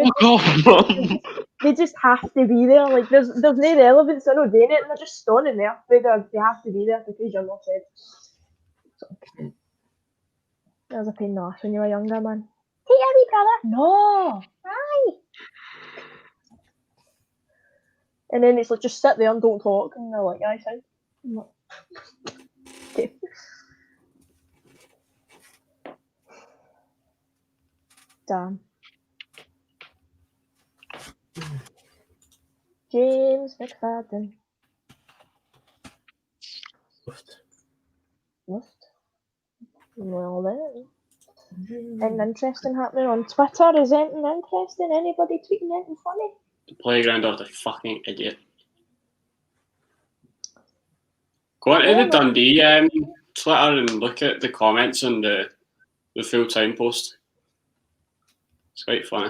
they just have to be there. Like, there's no relevance. They're not doing it, and they're just standing there. They have to be there because you're not said. So, that was a pain in the arse when you were younger, man. Take your wee brother. No. Aye. And then it's like, just sit there and don't talk. And they're like, aye, fine. Okay. Damn. James McFadden. What? Well then. Anything interesting happening on Twitter? Is anything interesting? Anybody tweeting anything funny? The playground of the fucking idiot. Go on to the Dundee Twitter and look at the comments on the full-time post. It's quite funny.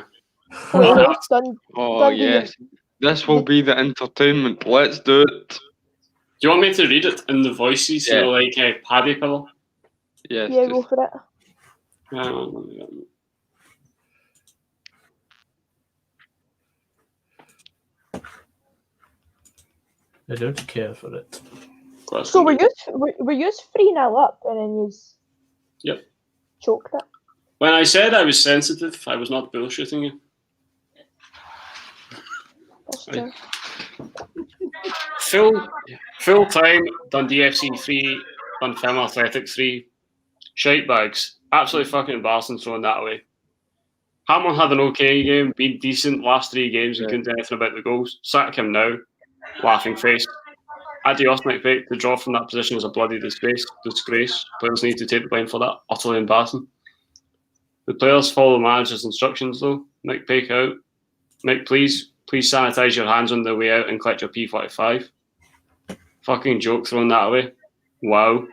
Yes. This will be the entertainment. Let's do it. Do you want me to read it in the voices, you know, like Paddy Pillow? Yes. Yeah, go for it. I don't care for it. So were you 3-0 up and then you choked it? When I said I was sensitive, I was not bullshitting you. That's true. Full time Dundee FC 3, Dunfermline Athletic 3. Shite bags. Absolutely fucking embarrassing throwing that away. Hamilton had an okay game, been decent last 3 games and couldn't do anything about the goals. Sack him now. Laughing face. Adios, McPake. To draw from that position is a bloody disgrace. Players need to take the blame for that. Utterly embarrassing. The players follow the manager's instructions though. McPake out. Mick, please sanitize your hands on the way out and collect your P45. Fucking joke throwing that away. Wow.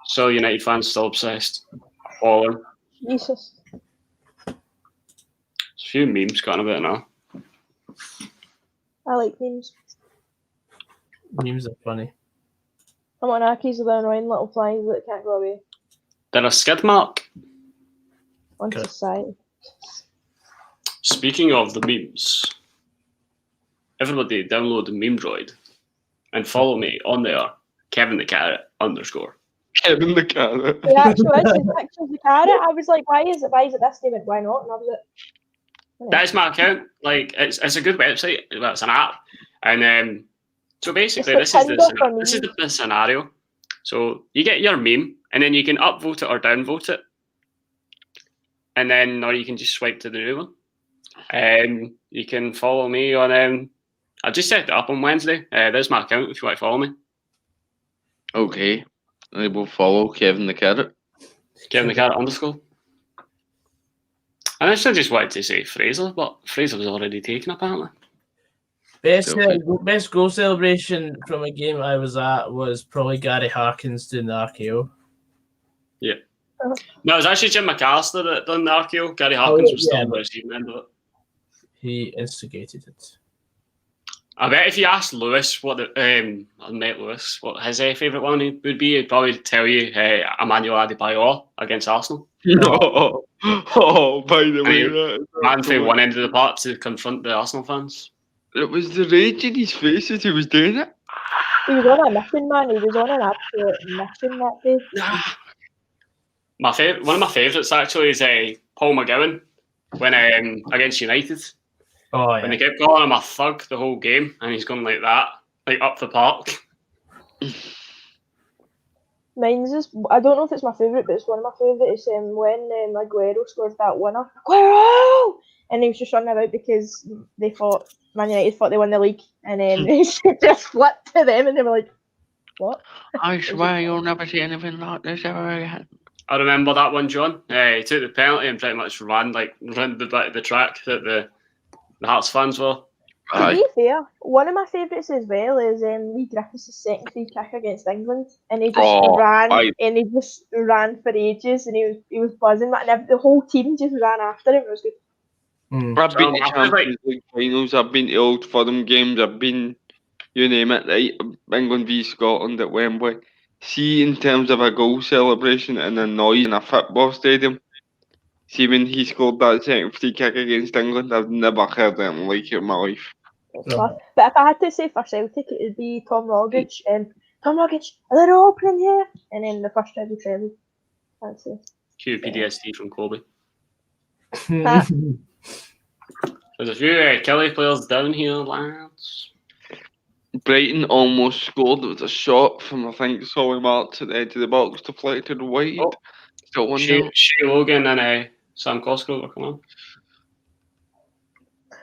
Still United fans still obsessed. Appalling. Jesus. There's a few memes got a bit now. I like memes. Memes are funny. I'm on Aki's with the annoying little flies that can't go away. They're a skid mark. On society. Speaking of the memes, everybody download the Meme Droid and follow me on there, Kevin the Carrot _ Kevin the Carrot. Yeah, actually, it's pictures the carrot. I was like, why is it this name? Why not? And I was like, that's my account. Like, it's a good website. Well, it's an app, and so basically, this is the scenario. So you get your meme, and then you can upvote it or downvote it, and then or you can just swipe to the new one. You can follow me on. I just set it up on Wednesday. There's my account if you want to follow me. Okay, I will follow Kevin the Carrot. Kevin the Carrot _ I actually just wanted to say Fraser, but Fraser was already taken apparently. Best goal celebration from a game I was at was probably Gary Harkins doing the RKO. Yeah. No, it was actually Jim McAllister that done the RKO. Gary Harkins was still on the receiving end of it. He instigated it. I bet if you asked Lewis what I met Lewis, what his favourite one would be, he'd probably tell you Emmanuel Adebayor against Arsenal. Oh, by the way, Man from one end of the park to confront the Arsenal fans. It was the rage in his face as he was doing it. He was on a mission, man. He was on an absolute mission that day. One of my favourites actually is Paul McGowan when against United. Oh, yeah. When they kept calling him a thug the whole game, and he's going like that, like up the park. Mine's is, I don't know if it's my favourite, but it's one of my favourites. When Aguero scored that winner, Aguero, and he was just running about because they thought Man United thought they won the league, and then he just flipped to them, and they were like, "What?" I swear you'll never see anything like this ever again. I remember that one, John. He took the penalty and pretty much ran the bit of the track that the Hearts fans were. To be fair, one of my favourites as well is Lee Griffiths' second free kick against England, and he just ran for ages, and he was buzzing, and the whole team just ran after him. It was good. I've been to Champions League finals, I've been to Old Firm games, I've been, you name it, right? England v Scotland at Wembley. See, in terms of a goal celebration and a noise in a football stadium, see when he scored that second free kick against England, I've never heard anything like it in my life. But if I had to say for Celtic, it would be Tom Rogic. Tom Rogic, a little opening here, and then the first treble treble. That's it. Cue PTSD from Coby. There's a few Kelly players down here, lads. Brighton almost scored. There was a shot from, I think, Solly Marks at the edge of the box, deflected wide. Still 1-0. Shea Logan and Sam Cosgrove are coming on.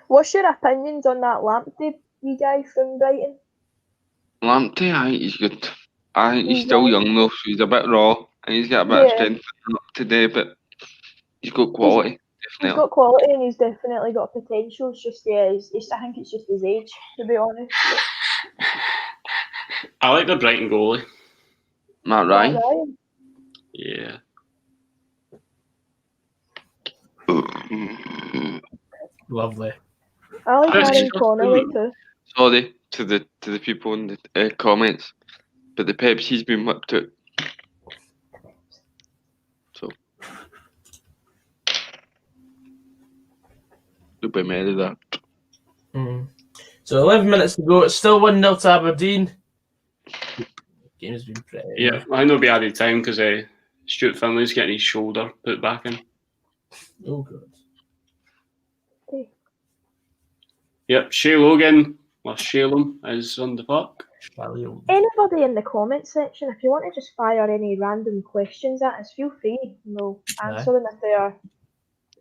What's your opinions on that Lamptey wee guy from Brighton? Lamptey, I think he's good. I think he's still young though, so he's a bit raw. And he's got a bit of strength today, but he's got quality. He's got quality and he's definitely got potential. It's just, I think it's just his age, to be honest. I like the Brighton goalie. Matt Ryan? Yeah. Lovely. I like Aaron Connolly too. Sorry to the people in the comments, but the Pepsi's been whipped out. So you'll be mad at that. So 11 minutes to go. It's still 1-0 to Aberdeen. Game's been pretty. Yeah, I think there'll be added time because Stuart Finley's getting his shoulder put back in. Oh, good. Okay. Yep, Shea Logan, or Shalem, is on the park. Anybody in the comments section, if you want to just fire any random questions at us, feel free. We'll answer them if they are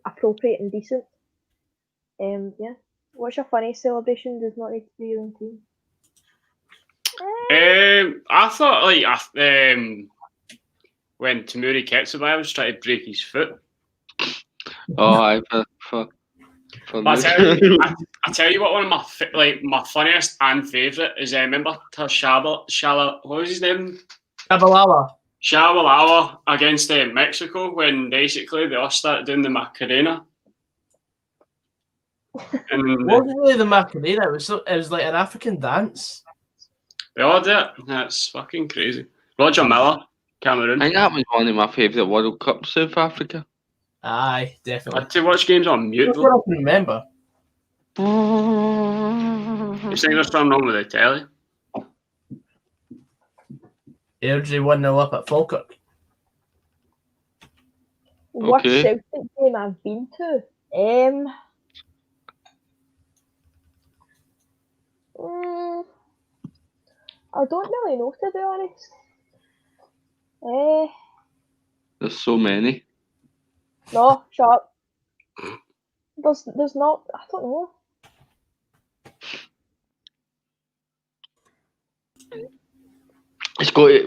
appropriate and decent. Yeah. What's your funniest celebration? Does not need to be your own team. I thought when Tamuri Ketsubai was trying to break his foot. Oh, I tell you what, one of my funniest and favourite is remember Shala, what was his name? Shabalala against Mexico when basically they all started doing the Macarena. And it wasn't really the Macarena, it was like an African dance. They all did it. That's fucking crazy. Roger Miller, Cameroon. I think that was one of my favourite World Cups, South Africa. Aye, definitely. I had to watch games on mute. That's what I can remember. You think there's something wrong with the telly? Airdrie 1-0 up at Falkirk. Worst Celtic game I've been to? I don't really know, to be honest. There's so many. No, shut up. There's not. I don't know.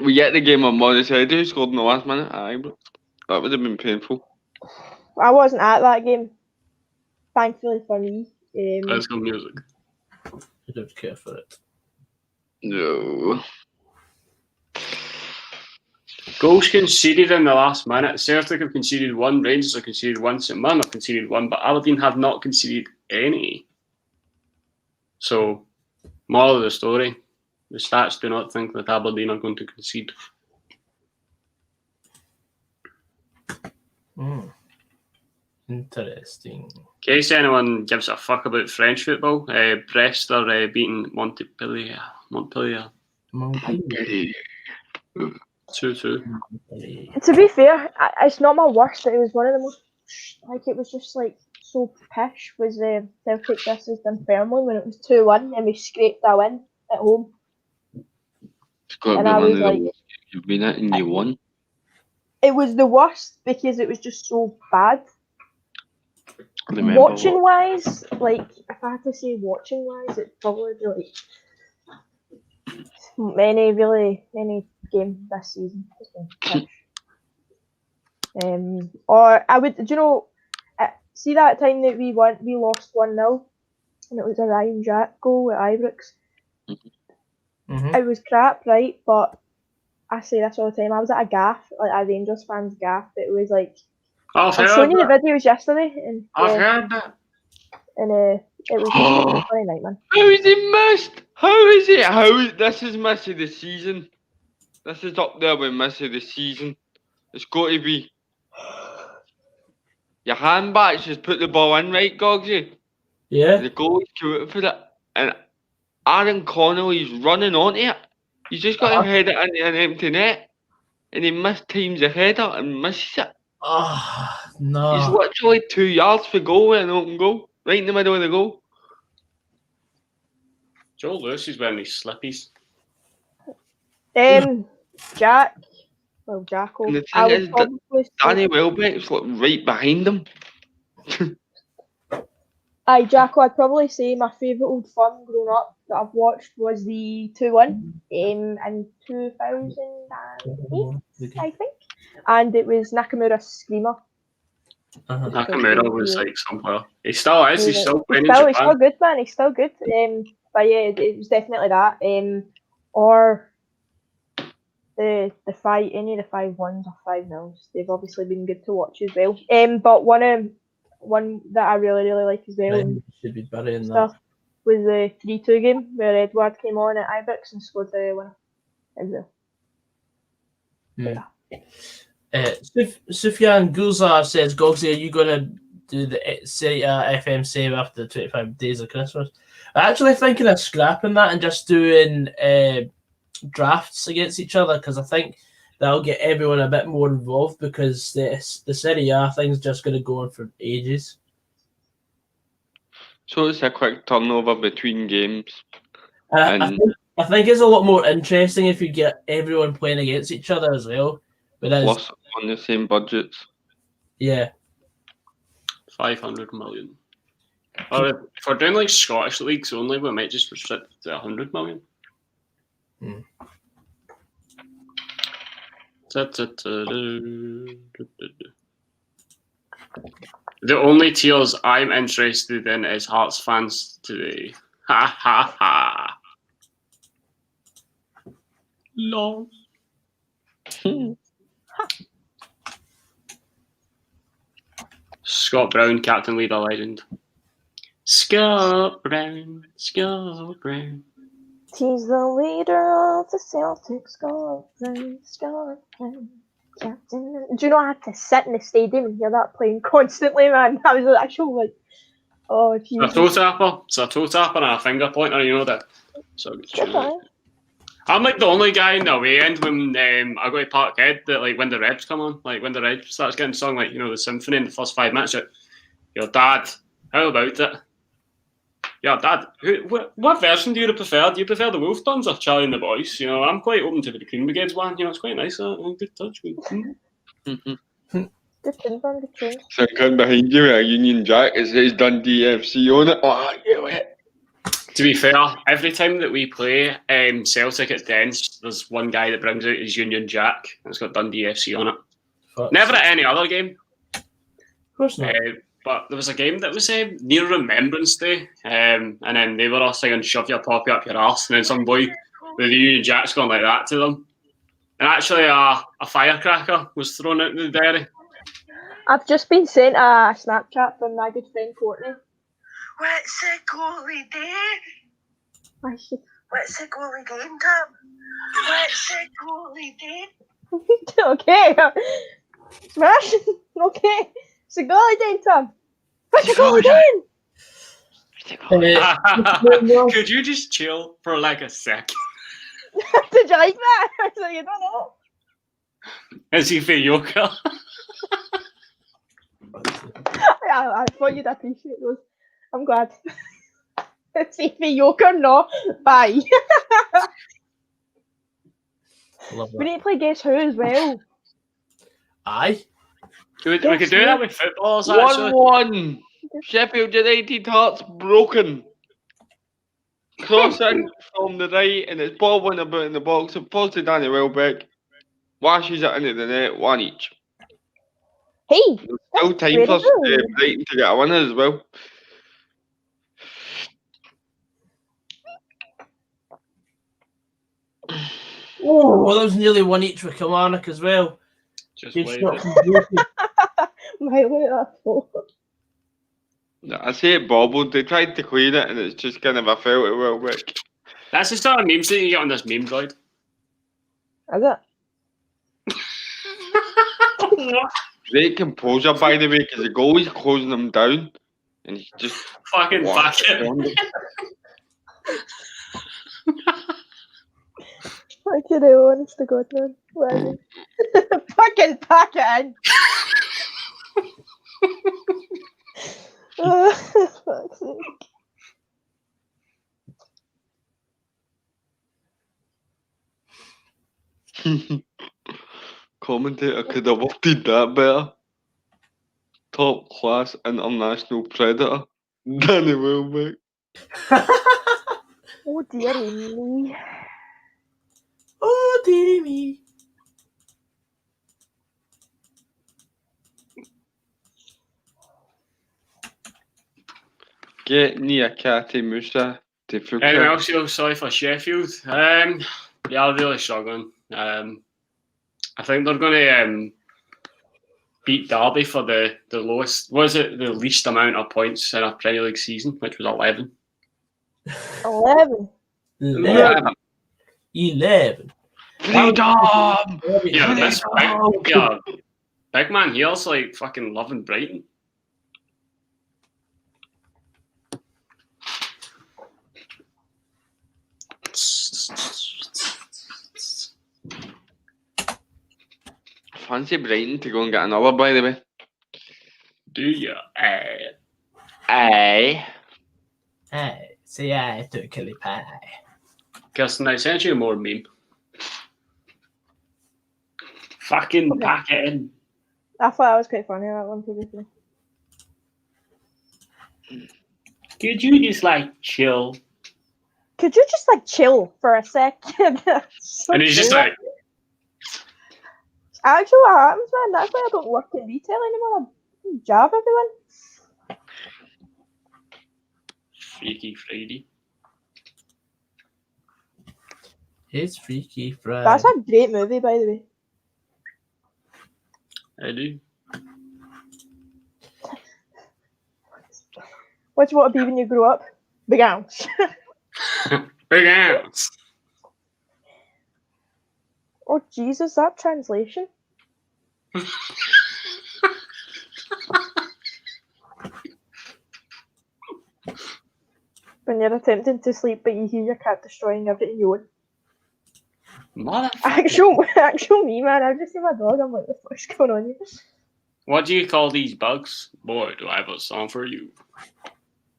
We get the game on Morrishead. Who scored in the last minute? Aye, but that would have been painful. I wasn't at that game. Thankfully for me. Let's go music. I don't care for it. No. Goals conceded in the last minute. Celtic have conceded one, Rangers have conceded one, St Mirren have conceded one, but Aberdeen have not conceded any. So, moral of the story, the stats do not think that Aberdeen are going to concede. Interesting. In case anyone gives a fuck about French football, Brest are beating Montpellier. 2-2. To be fair, it's not my worst, but it was one of the most, like, it was just like so pish was Celtic versus Dunfermline when it was 2-1 and we scraped that win at home. It's got to And be I one was of the like- worst you've been at and you won. It was the worst because it was just so bad. I remember Watching wise, like, if I had to say watching wise, it'd probably be like any game this season has been pish. Or I would, do you know, see that time that we lost 1-0 and it was a Ryan Jack goal at Ibrox. Mm-hmm. It was crap, right? But I say this all the time. I was at a gaff, like a Rangers fan's gaff. It was like I've I've shown heard you the that. videos yesterday, and I've heard that. and it was just a funny night, man. How is it missed? How is it? This is miss of the season. This is up there with miss of the season. It's got to be. Your handback just put the ball in, right, Goggsy? Yeah. The goalie's shooting for it, and Aaron Connolly's running onto it. He's just got to head it into an empty net, and he mistimes the header and misses it. No. He's literally 2 yards for goal with an open goal, right in the middle of the goal. Joel Lewis is wearing these slippies. Jacko. And the thing I would is, probably say, Danny Welbeck's like right behind him. aye, Jacko. I'd probably say my favourite old film growing up that I've watched was the 2-1 in 2008, I think, and it was Nakamura's Screamer. Nakamura was like somewhere. He still is. He's still playing in He's still Japan. good, man. He's still good. But yeah, it was definitely that. Or the any of the 5-1s or 5-0s. They've obviously been good to watch as well. But one that I really like as well and Should be burying stuff was the 3-2 game where Edward came on at Ibrox and scored the winner as well. that. Sufyan Gulzar says, Goggsy, are you going to do the Serie A FM save after the 25 days of Christmas? I'm actually thinking of scrapping that and just doing drafts against each other because I think that'll get everyone a bit more involved because the Serie A thing's just going to go on for ages. So it's a quick turnover between games. I think it's a lot more interesting if you get everyone playing against each other as well. Plus on the same budgets. Yeah. 500 million. Or if we're doing like Scottish leagues only, we might just restrict it to 100 million. The only tiers I'm interested in is Hearts fans today. Ha ha ha. Lol. Scott Brown, captain, leader, legend. Scott Brown, Scott Brown. He's the leader of the Celtics, Scott Brown. Captain. Do you know I had to sit in the stadium and hear that playing constantly, man? I was actually like, oh, Jesus. It's a toe tapper. It's a toe tapper and a finger pointer, you know that. So I'm like the only guy in the away end when I go to Parkhead that like when the Rebs come on, like when the Rebs starts getting sung, like, you know, the symphony in the first 5 minutes. Like, your dad, how about it? Yeah, Dad, what version do you prefer? Do you prefer the Wolf Tones or Charlie and the Boys? You know, I'm quite open to the Green Brigades one. You know, it's quite nice. Good touch. Good tune, man, good tune. So come behind you with a Union Jack, it says Dundee FC on it. Oh, yeah. To be fair, every time that we play Celtic at Dens, there's one guy that brings out his Union Jack and it's got Dundee FC on it. Never at any other game. Of course not. But there was a game that was near Remembrance Day, and then they were all singing "Shove Your Poppy Up Your Arse," and then some boy with the Union Jack's going like that to them. And actually, a firecracker was thrown out in the dairy. I've just been sent a Snapchat from my good friend Courtney. What's a goalie there? I should. What's the goalie doing, Tom? What's the goalie doing? Okay. Smash. Okay. It's a goalie doing, Tom. What's the goalie doing? Could you just chill for like a sec? Did you like that? I was like, I don't know. Is he Theofficialgog? I thought you'd appreciate those. I'm glad. See if you or no. Bye. Love We that. need to play Guess Who as well. Aye. We could do that with footballers, actually. 1-1. Sheffield United Hearts broken. Cross in from the right, and it's ball went about in the box. It falls to Danny Welbeck. Washes it into the net, 1 each. Hey. Still time very for good. Brighton to get a winner as well. Oh, well, that was nearly 1 each with Kilmarnock as well. Just They've wait. stopped from broken. My way up. I say it bobbled. They tried to clean it, and it's just kind of a fell to Welbeck. That's the sort of memes that you get on this meme guide. Is it? Great composure, by the way, because the goalie's closing them down, and he's just Fucking fuck it. Fucking hell, honest to God, man. Whatever. Fucking pack it in. Fuck's sake. Commentator could have worded that better. Top class international predator, Danny Welbeck. Oh dear me. Oh, dearie me. Get near Catty Musa to Anyone Fuka. else feel sorry for Sheffield? Yeah, they're really struggling. I think they're going to beat Derby for the lowest, was it the least amount of points in a Premier League season, which was 11. 11. 11. Freedom! Yeah, this big man here's like fucking loving Brighton. Fancy Brighton to go and get another, by the way. Do you? Aye. Aye. Say aye to Kelly Pie. Kirsten, I sent you a more meme. Fucking Okay. pack it in. I thought that was quite funny, that one, to be fair. Could you just like chill? Could you just like chill for a second? So And he's just true. like, Actually, what happens, man? That's why I don't work in retail anymore. I job everyone. Freaky Friday. It's Freaky Friday. That's a great movie, by the way. I do. What do you want to be when you grow up? Big ounce. Big ass. Oh, Jesus, that translation? When you're attempting to sleep, but you hear your cat destroying everything you own. Motherfucker. Actual me, man. I just see my dog. I'm like, what the fuck's going on here? What do you call these bugs? Boy, do I have a song for you.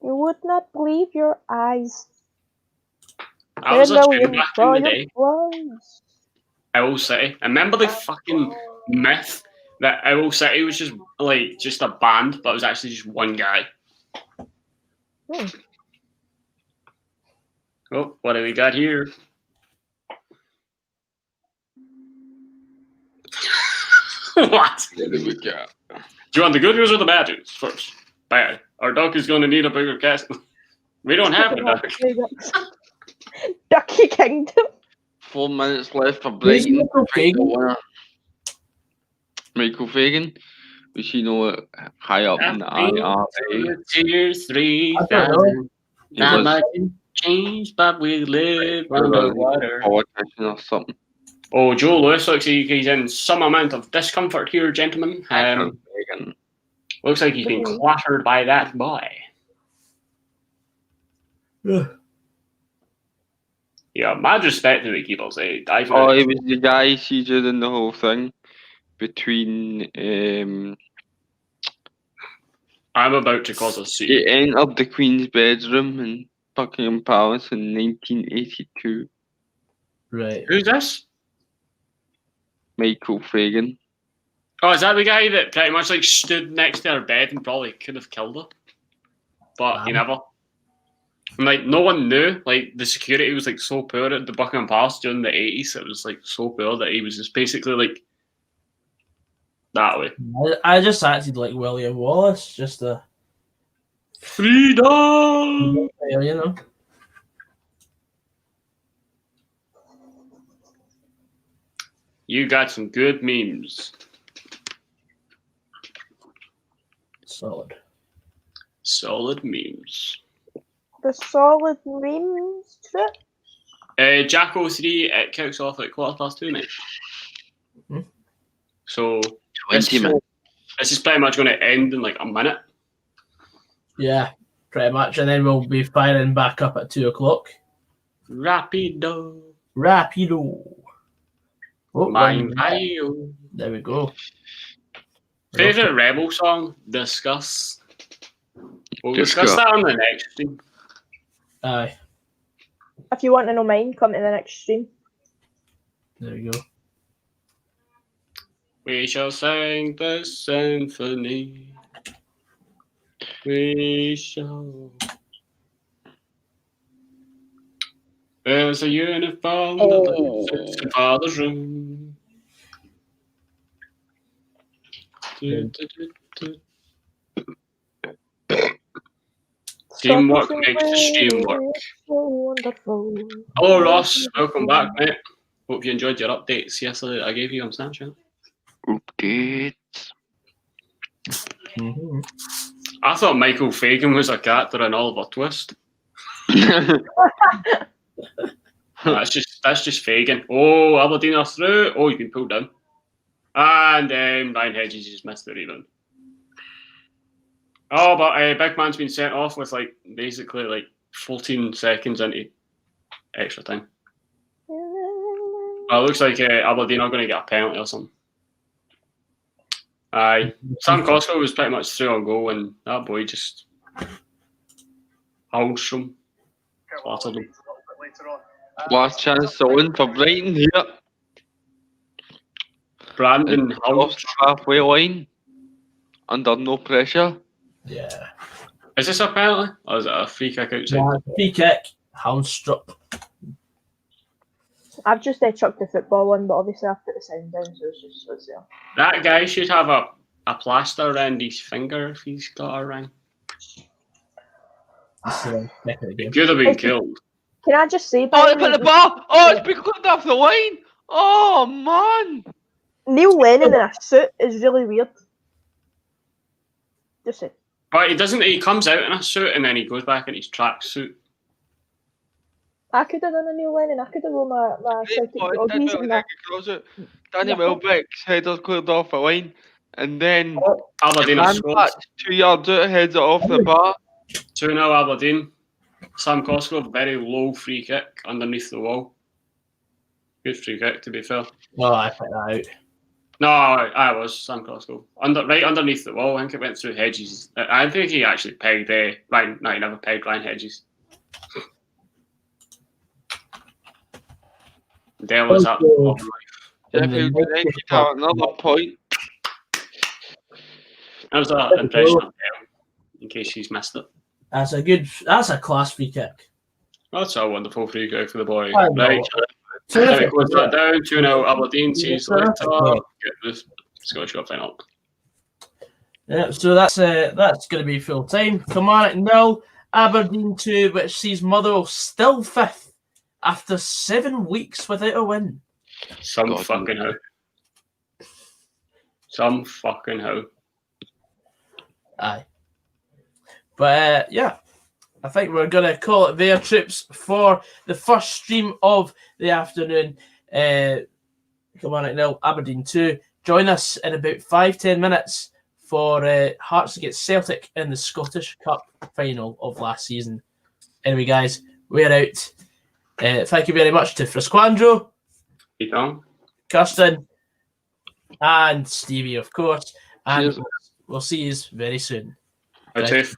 You would not believe your eyes. I was a 10 tune million back in the day. butterflies. Owl City. I remember the fucking myth that Owl City was just a band, but it was actually just one guy. Hmm. Oh, what do we got here? What? There we go. Do you want the good news or the bad news first? Bad. Our duck is going to need a bigger castle. We don't have a duck. Ducky Kingdom. 4 minutes left for Where's Brighton. Michael Fagan? Michael Fagan. We see no high up in the IRA. Tier 3,000. He was Change, but we live underwater. Politician or something. Oh, Joe Lewis looks like he's in some amount of discomfort here, gentlemen. Looks like he's been clattered by that boy. Yeah, mad respect to the keepers. He was the guy seated in the whole thing between. I'm about to cause a scene. He entered the Queen's bedroom in Buckingham Palace in 1982. Right. Who's this? Michael Fagan. Oh, is that the guy that pretty much like stood next to her bed and probably could have killed her? But he never. And like no one knew. Like the security was like so poor at the Buckingham Palace during the 80s. It was like so poor that he was just basically like that way. I just acted like William Wallace, just a freedom. You know. You got some good memes. Solid memes. The solid memes trip? Jacko 3, it kicks off at 2:15, mate. So 20 minutes. This is pretty much going to end in like a minute. Yeah, pretty much. And then we'll be firing back up at 2 o'clock. Rapido. Oh, there we go. Favorite Rebel song? Discuss. We'll discuss that on the next stream. Aye. If you want to know mine, come to the next stream. There we go. We shall sing the symphony. We shall. There's a uniform that fits in Father's room. Teamwork makes the stream work. Hello, Ross. Welcome back, mate. Hope you enjoyed your updates yesterday that I gave you on Snapchat. Updates. I thought Michael Fagan was a character in Oliver Twist. That's just Fagan. Oh, Aberdeen are through. Oh, you've been pulled down. And Ryan Hedges just missed the rebound. Oh, but Big Man's been sent off with like basically like 14 seconds into extra time. It looks like Aberdeen are going to get a penalty or something. Sam Costco was pretty much through on goal, and that boy just Hallstrom flattered him. Last chance to win for Brighton here. Brandon off the halfway line, under no pressure. Yeah. Is this a penalty or is it a free kick outside? Free kick, Houndstrup. I've just chucked the football on, but obviously I've put the sound down, so it's just what's there. That guy should have a plaster around his finger if he's got a ring. He could have been killed. Can I just say? Oh, they put the ball! Oh, it's been clipped off the line! Oh, man! Neil Lennon in a suit is really weird. Just say. But he comes out in a suit and then he goes back in his track suit. I could have done a Neil Lennon. I could have worn my Celtic doggies and that. Danny Welbeck's header's cleared off the line, and then Aberdeen have scored. 2 yards out, heads it off the bar. 2-0 Aberdeen. Sam Costco, very low free kick underneath the wall. Good free kick, to be fair. Oh, I put that out. No, I was Sam Costco. Right underneath the wall. I think it went through Hedges. I think he actually pegged Ryan. No, he never pegged Ryan Hedges. There was that. Sheffield United have another point. That was an impression of Dale, in case she's missed it. That's a class free kick. That's a wonderful free kick for the boy. Right. It goes that down, 2-0 Aberdeen, sees later. Get the Scottish Cup final. Yeah, so that's going to be full time. Kilmarnock 0, Aberdeen 2, which sees Motherwell still 5th after 7 weeks without a win. Some fucking how. Aye. But yeah, I think we're going to call it there, troops, for the first stream of the afternoon. Kilmarnock 0, Aberdeen 2. Join us in about 5-10 minutes for Hearts against Celtic in the Scottish Cup final of last season. Anyway, guys, we're out. Thank you very much to Frazqwandro, Kirsten, and Stevie, of course. And Cheers. we'll see you very soon. Bye, Thank Tiff.